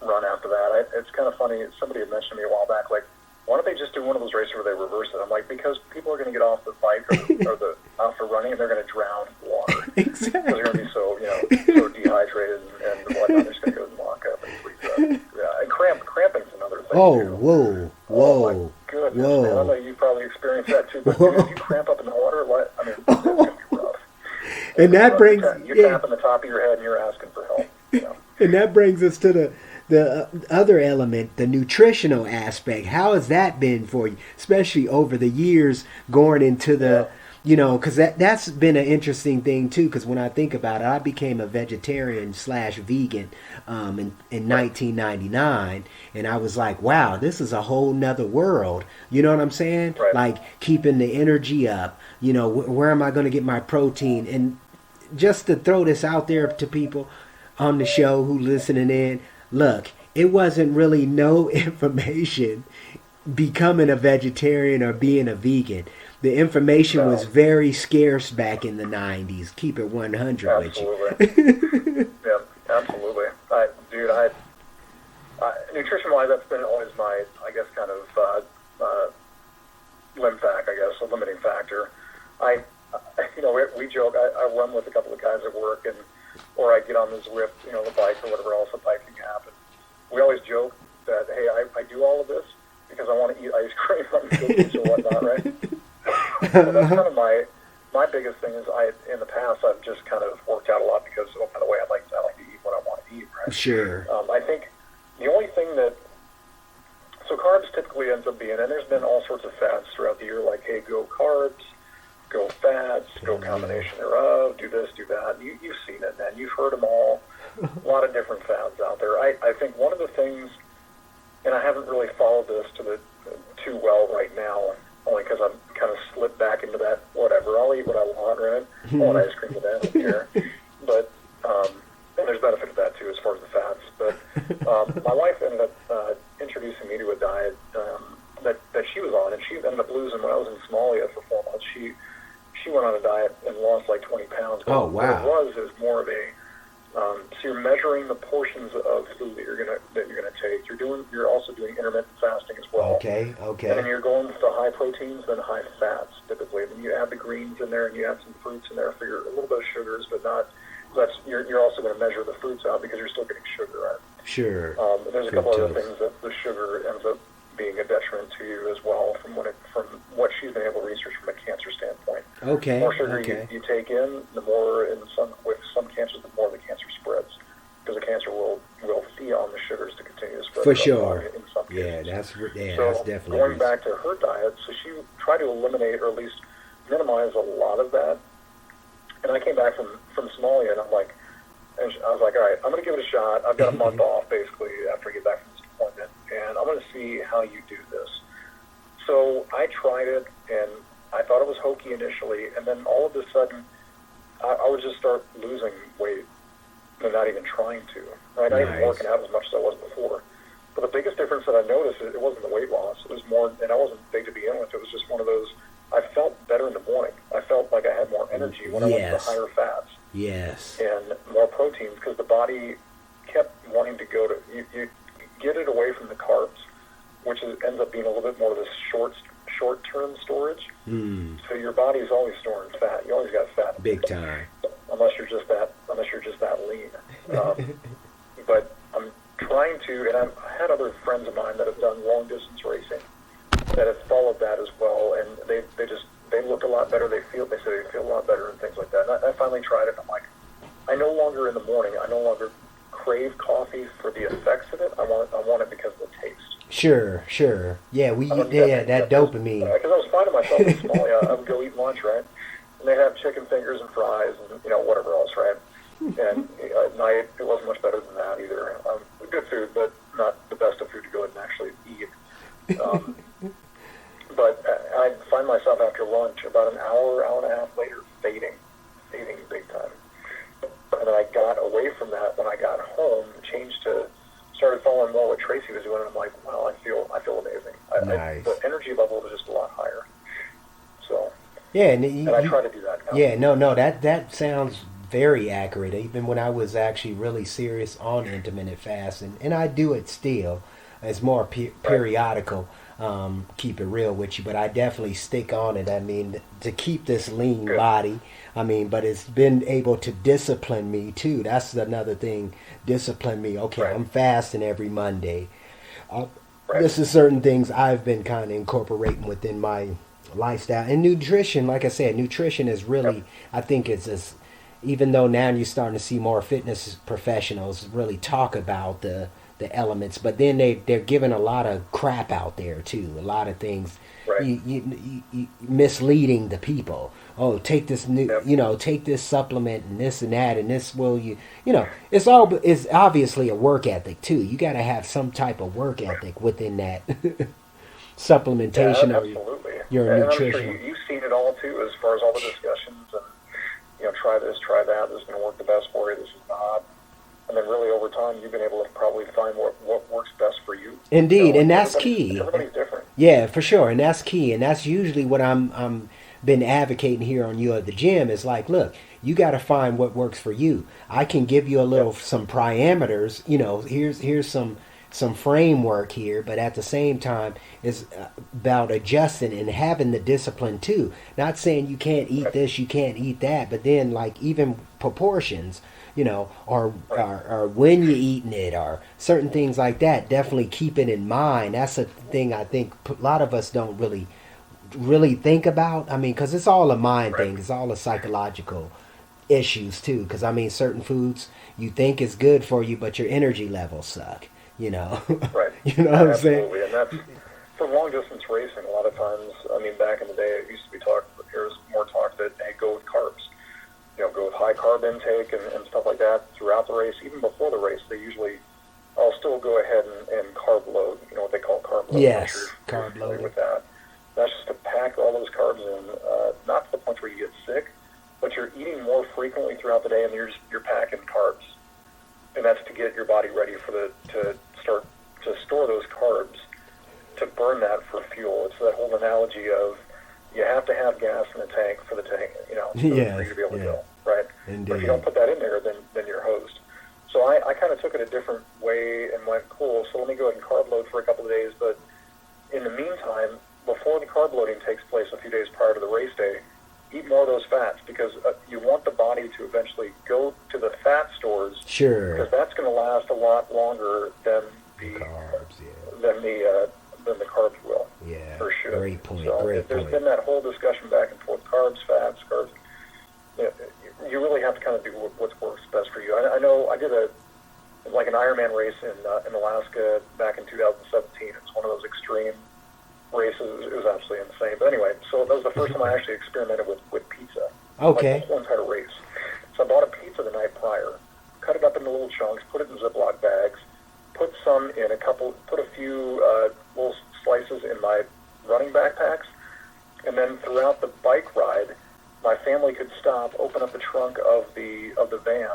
run after that. It's kind of funny. Somebody had mentioned to me a while back, like, why don't they just do one of those races where they reverse it? I'm like, because people are going to get off the bike or the off the running, and they're going to drown in water. Exactly. Because they're going to be so dehydrated and whatnot. They're just going to go and lock up and freeze up. Yeah, and cramping's another thing, Oh, too. whoa. Oh, my goodness, man. I know you probably experienced that, too. But dude, if you cramp up in the water, I mean, it's going to be rough. And that brings... You're tapping the top of your head, and you're asking for help. And that brings us to the other element, the nutritional aspect. How has that been for you, especially over the years going into the, because that's been an interesting thing too. Because when I think about it, I became a vegetarian / vegan in 1999, and I was like, wow, this is a whole nother world. You know what I'm saying? Right. Like keeping the energy up. Where am I going to get my protein? And just to throw this out there to people on the show who listening in, look, it wasn't really no information becoming a vegetarian or being a vegan. The information was very scarce back in the 90s. Keep it 100 with you. Absolutely. Yeah, absolutely. Nutrition-wise, that's been always my, I guess, kind of a limiting factor. We joke. I run with a couple of guys at work, or I get on this Zwift, the bike or whatever else the biking app. And we always joke that, hey, I do all of this because I want to eat ice cream and cookies or whatnot, right? So that's kind of my biggest thing is in the past I've just kind of worked out a lot because by the way I like to eat what I want to eat, right? Sure. I think the only thing so carbs typically ends up being, and there's been all sorts of fads throughout the year, like, hey, go carbs, go fats, go combination thereof, do this, do that. You've seen it, man. You've heard them all. A lot of different fads out there. I think one of the things, and I haven't really followed this too well right now, only because I'm kind of slipped back into that, whatever, I'll eat what I want, right? I want ice cream today, I don't care. But, and there's benefit to that too as far as the fats. But my wife ended up introducing me to a diet that she was on, and she ended up losing when I was in Somalia for 4 months. She went on a diet 20 pounds. Oh, wow. What it was more of a, so you're measuring the portions of food that you're gonna take. You're also doing intermittent fasting as well. Okay. And then you're going for high proteins, then high fats typically. And then you add the greens in there, and you add some fruits in there for a little bit of sugars, but not. You're also going to measure the fruits out because you're still getting sugar, right? Sure. And there's a couple other things that the sugar ends up being a detriment to you as well, from what she's been able to research from a cancer standpoint. Okay. The more sugar you take in, the more with some cancers, the more the cancer spreads, because the cancer will feed on the sugars to continue to spread. For sure. In some cases. Yeah, that's So definitely. Going back to her diet, so she tried to eliminate or at least minimize a lot of that. And I came back from Somalia, and I was like, all right, I'm going to give it a shot. I've got a month off, basically, after I get back from this deployment, and I'm going to see how you do this. So I tried it, and I thought it was hokey initially, and then all of a sudden, I would just start losing weight, and not even trying to. Right? Not even working out as much as I was before. But the biggest difference that I noticed, it wasn't the weight loss. It was more, and I wasn't big to begin with. It was just one of those, I felt better in the morning. I felt like I had more energy when I went to the higher fats. Yes. And more proteins, because the body kept wanting to go to, you get it away from the carbs, which ends up being a little bit more of this short-term storage. So your body's always storing fat. You always got fat. Big time. Unless you're just that lean. But I'm trying to, and I've had other friends of mine that have done long-distance racing that have followed that as well, and they look a lot better. They say they feel a lot better and things like that. And I finally tried it. And I'm like, I no longer in the morning. I no longer crave coffee for the effects of it. I want it because of the taste. Sure. Yeah, that dopamine. Because I was finding myself in Somalia. I would go eat lunch, right, and they'd have chicken fingers and fries and whatever else, right. And at night it wasn't much better than that either. Good food, but not the best of food to go and actually eat. But I'd find myself after lunch, about an hour and a half later, fading big time. And then I got away from that when I got home, started following more what Tracy was doing, and I'm like, wow, I feel amazing. Nice. The energy level was just a lot higher. So yeah, and I try to do that now. Yeah, no, that sounds very accurate. Even when I was actually really serious on intermittent fasting, and I do it still. It's more periodical. Keep it real with you, but I definitely stick on it. I mean, to keep this lean body. I mean, but it's been able to discipline me too. That's another thing. Discipline me. Okay, I'm fasting every Monday. This is certain things I've been kind of incorporating within my lifestyle. And nutrition, like I said, nutrition is really, I think it's even though now you're starting to see more fitness professionals really talk about the elements, but then they're giving a lot of crap out there too. A lot of things, you misleading the people. Oh, take this take this supplement and this and that, and this will it's obviously a work ethic too. You got to have some type of work ethic within that supplementation of your nutrition. I'm sure you've seen it all too, as far as all the discussions and try this, try that. This is going to work the best for you. This is not. And then really over time, you've been able to probably find what works best for you. Indeed, and that's key. Everybody's different. Yeah, for sure, and that's key, and that's usually what I'm been advocating here on You at the Gym is like, look, you got to find what works for you. I can give you some parameters. Here's some framework here, but at the same time, it's about adjusting and having the discipline too. Not saying you can't eat this, you can't eat that, but then like even proportions. Or when you're eating it, or certain things like that. Definitely keep it in mind. That's a thing I think a lot of us don't really think about. I mean, because it's all a mind thing. It's all a psychological issues too. Because I mean, certain foods you think is good for you, but your energy levels suck. Right. You know what I'm saying? Absolutely, and that's for long distance racing. A lot of times, I mean, back in the day, it used to be there was more talk that hey, go with carbs. Go with high carb intake and stuff like that throughout the race. Even before the race, I'll still go ahead and carb load, what they call carb load. Yes, carb load. With that. That's just to pack all those carbs in, not to the point where you get sick, but you're eating more frequently throughout the day and you're packing carbs. And that's to get your body ready to start to store those carbs, to burn that for fuel. It's that whole analogy of you have to have gas in the tank for the tank, for Yes, you to be able to yeah. go, right? But if Indeed. you don't put that in there, then you're hosed. So I kind of took it a different way and went, cool, so let me go ahead and carb load for a couple of days. But in the meantime, before the carb loading takes place a few days prior to the race day, eat more of those fats, because you want the body to eventually go to the fat stores, Sure. because that's going to last a lot longer than the Carbs, yeah. than the carbs will. Yeah. For sure. Great point. So Great there's point. been that whole discussion back and forth: carbs, fats, carbs. You really have to kind of do what works best for you. I know I did an Ironman race in Alaska back in 2017. It's one of those extreme races. It was absolutely insane. But anyway, so that was the first time I actually experimented with pizza. Okay. Like the whole entire race. So I bought a pizza the night prior, cut it up into little chunks, put it in Ziploc bags, put a few little slices in my running backpacks, and then throughout the bike ride, my family could stop, open up the trunk of the van,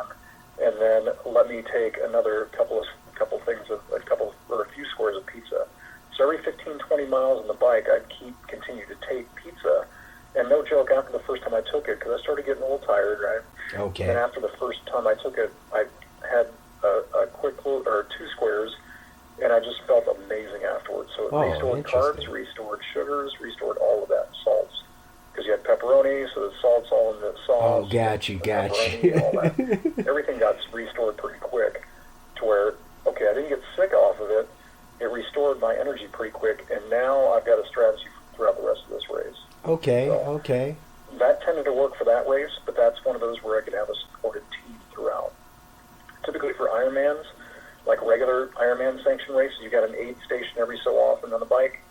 and then let me take another couple things of a few squares of pizza. So every 15, 20 miles on the bike, I'd continue to take pizza. And no joke, after the first time I took it, because I started getting a little tired, right? Okay. And after the first time I took it, I had a quick or 2 squares, and I just felt amazing afterwards. So it restored carbs, restored sugars, restored all of that, salts. Because you had pepperoni, so the salt's all in the sauce. Oh, got you. All that. Everything got restored pretty quick to where, okay, I didn't get sick off of it. It restored my energy pretty quick, and now I've got a strategy throughout the rest of this race. Okay, So okay. that tended to work for that race, but that's one of those where I could have a supported team throughout. Typically for Ironmans, like regular Ironman sanctioned races, you got an aid station every so often on the bike,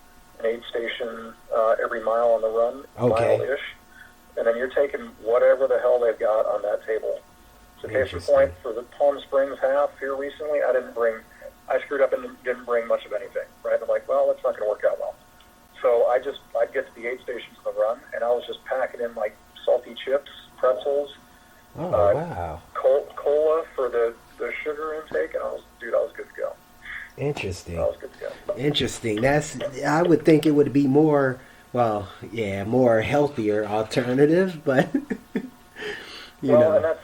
an aid station every mile on the run, mile-ish, and then you're taking whatever the hell they've got on that table. So case in point, for the Palm Springs half here recently, I screwed up and didn't bring much of anything, right? I'm like, well, that's not going to work out well. So I'd get to the aid stations on the run, and I was just packing in like salty chips, pretzels, wow. cola for the sugar intake, and I was good to go. Interesting. I was good to go. Interesting. I would think it would be more healthier alternative, but you know.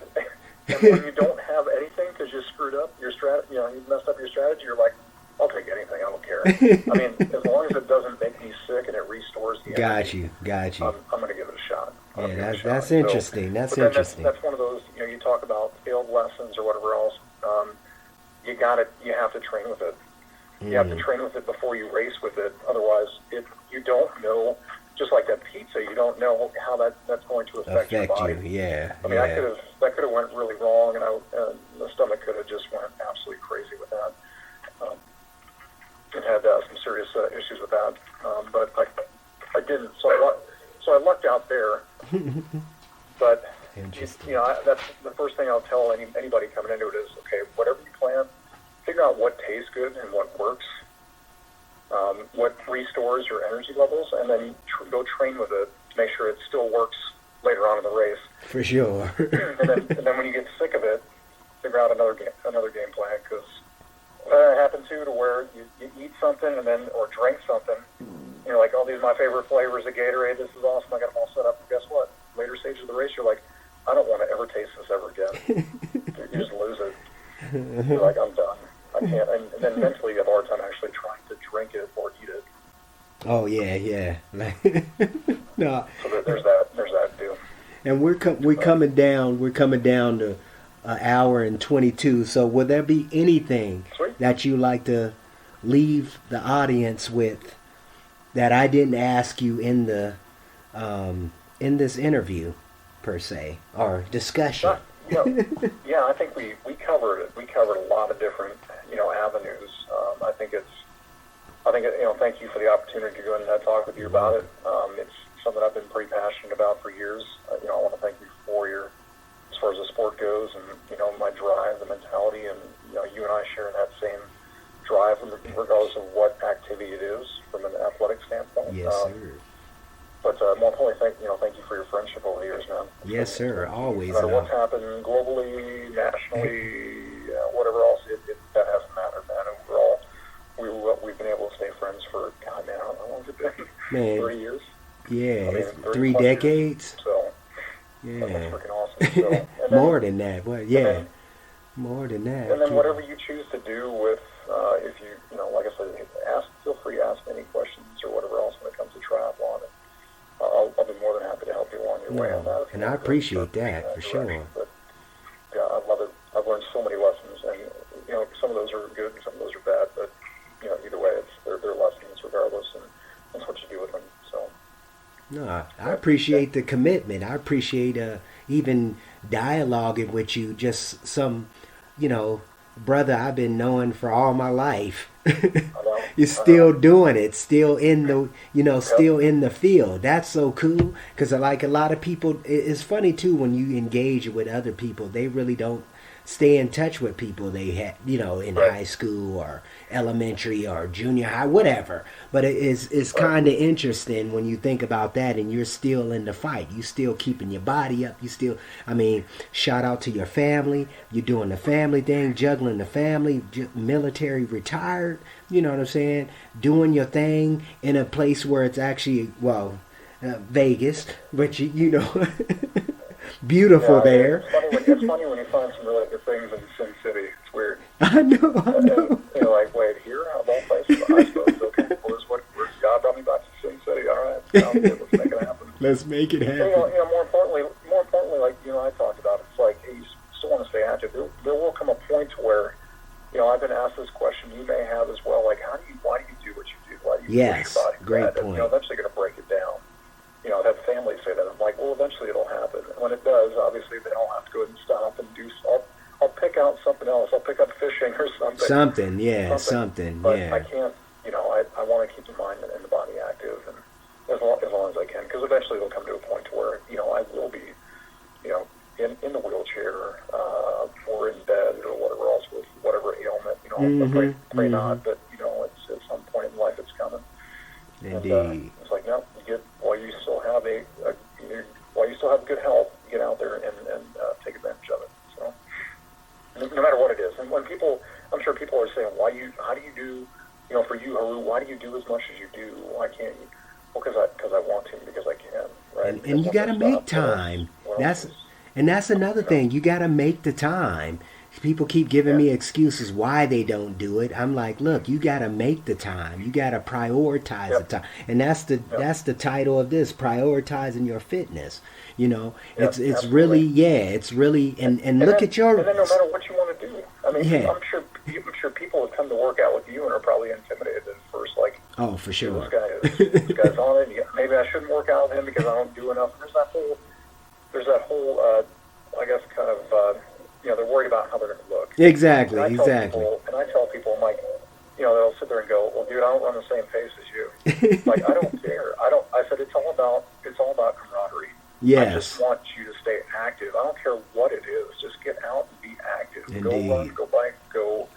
And when you don't have anything because you screwed up your you messed up your strategy, you're like, I'll take anything, I don't care. I mean, as long as it doesn't make me sick and it restores the energy. Got you. I'm going to give it a shot. That's interesting. That's interesting. That's one of those, you talk about failed lessons or whatever else. You have to train with it. You have to train with it before you race with it. Otherwise, you don't know, just like that pizza, you don't know how that's going to affect your body. Yeah. I mean, that could have went really wrong, and the stomach could have just went absolutely crazy with that. It had some serious issues with that, but I didn't. So I lucked out there. But that's the first thing I'll tell anybody coming into it is, okay, whatever you plan, figure out what tastes good and what works, what restores your energy levels, and then go train with it to make sure it still works later on in the race. For sure. and then when you get sick of it, figure out another game plan, because that happened too, to where you eat something or drink something, you're like, oh, these are my favorite flavors of Gatorade, this is awesome, I got them all set up, and guess what? Later stages of the race, you're like, I don't want to ever taste this ever again. You just lose it. You're like, I'm done. I can't. And then mentally, you have a hard time actually trying to drink it or eat it. Oh yeah. No. So there's that too. And we're coming down to an hour and 22. So would there be anything that you like to leave the audience with that I didn't ask you in the in this interview per se or discussion? Yeah, I think we covered it. We covered a lot of different avenues. Thank you for the opportunity to go in and talk with you about it. It's something I've been pretty passionate about for years. I want to thank you for as far as the sport goes, and my drive, the mentality, and you and I sharing that same drive, regardless of what activity it is from an athletic standpoint. Yes, sir. But more importantly, thank you for your friendship over the years, man. Yes, sir. Always. No matter what's happened globally, nationally, whatever else, that hasn't mattered, man. Overall, we've been able to stay friends for, God, man, how long has it been? Man, 30 years? Yeah, I mean, it's 30 3 plus years. decades. So Yeah. that's freaking awesome. So, and More then, than that. Well, yeah. then, More than that. and then whatever you choose to do with, if you know, like I said, feel free to ask any questions or whatever else when it comes to triathlon. And I'll be more than happy to help you along your way on that. And I appreciate that for sure. But yeah, I love it. I've learned so many lessons, and you know, some of those are good and some of those are bad. But you know, either way, they're lessons regardless, and that's what you do with them. So. No, I appreciate the commitment. I appreciate even dialoguing with you. Just some, brother I've been knowing for all my life. You're still doing it, still in the, still in the field. That's so cool. Because like a lot of people, it's funny too when you engage with other people. They really don't stay in touch with people they had, in high school or elementary or junior high, whatever. But it's kind of interesting when you think about that, and you're still in the fight. You still keeping your body up. You still, shout out to your family. You're doing the family thing, juggling the family, military retired. You know what I'm saying? Doing your thing in a place where it's actually, Vegas, but beautiful there. It's funny when you find some really good things in Sin City. It's weird. I know. And you're like, wait, here? Of all places? I suppose, okay. Well, God brought me back to Sin City. All right. Sounds good. Let's make it happen. Let's make it happen. More importantly, like I talked about, it's like, hey, you still want to stay active. There will come a point where, I've been asked this question. You may have as well. Like, why do you do what you do? Why do you push your body? Great point. And, eventually going to break it down. I've had families say that. I'm like, well, eventually it'll happen. And when it does, obviously they don't have to go ahead and stop and do. I'll pick out something else. I'll pick up fishing or something. Something. But I can't. I want to keep the mind and the body active, and as long as I can, because eventually it'll come to a point to where I will be, in the wheelchair or in bed or whatever else with whatever ailment. Pray not, but it's at some point in life it's coming. Indeed. And, it's like no, while you still have while you still have good health, get out there and take advantage of it. So no matter what it is, and when people, I'm sure people are saying, how do you do, for you, Haru, why do you do as much as you do? Why can't you? Well, because I want to, because I can, right? And you got to make time. That's another thing. You got to make the time. People keep giving me excuses why they don't do it. I'm like, look, you got to make the time. You got to prioritize the time. And that's the title of this, prioritizing your fitness. It's really, it's really, and look at your... And then no matter what you want to do. I'm sure people have come to work out with you and are probably intimidated at first, like, oh, for sure. This guy's on it. Maybe I shouldn't work out with him because I don't do enough. There's that whole, I guess, kind of, they're worried about how they're going to look. Exactly. And I tell people, I'm like, they'll sit there and go, well, dude, I don't run the same pace as you. Like, I don't care. I said, it's all about camaraderie. Yes. I just want you to stay active. I don't care what it is. Just get out and be active. Indeed. Go run, go bike, go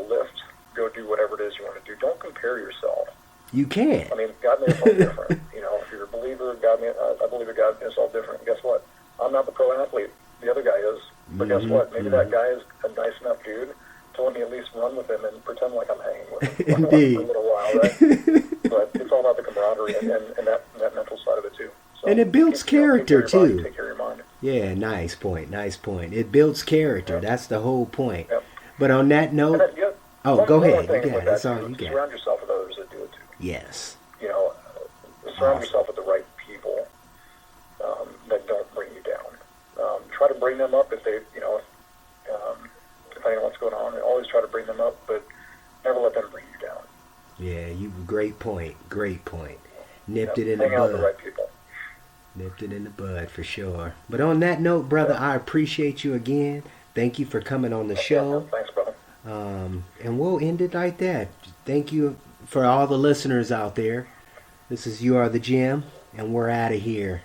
lift, go do whatever it is you want to do. Don't compare yourself. You can't. God made us all different. If you're a believer, I believe that God made us all different. And guess what? I'm not the pro athlete. The other guy is. But guess what? Maybe that guy is a nice enough dude to let me at least run with him and pretend like I'm hanging with him for a little while, right? But it's all about the camaraderie and that mental side of it too. So, and it builds character take care of your too. body, take care of your mind. Yeah, nice point. It builds character. Yep. That's the whole point. Yep. But on that note, go ahead. You got it. That's all you got. Surround yourself with others that do it too. Yes. Surround yourself with the right people that don't bring you down. Try to bring them up if they, depending on what's going on. Always try to bring them up, but never let them bring you down. Yeah, great point. Nipped it in Hang the out bud. with the right people. Nipped it in the bud for sure. But on that note, brother, I appreciate you again. Thank you for coming on the show. Thanks, brother. And we'll end it like that. Thank you for all the listeners out there. This is You Are the Gym, and we're out of here.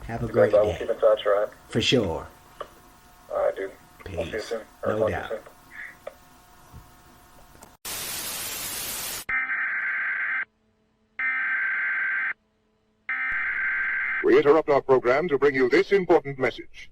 Have a great We'll day. keep in touch, all right? For sure. All right, dude. Peace. We'll see you soon. No doubt. Soon. We interrupt our program to bring you this important message.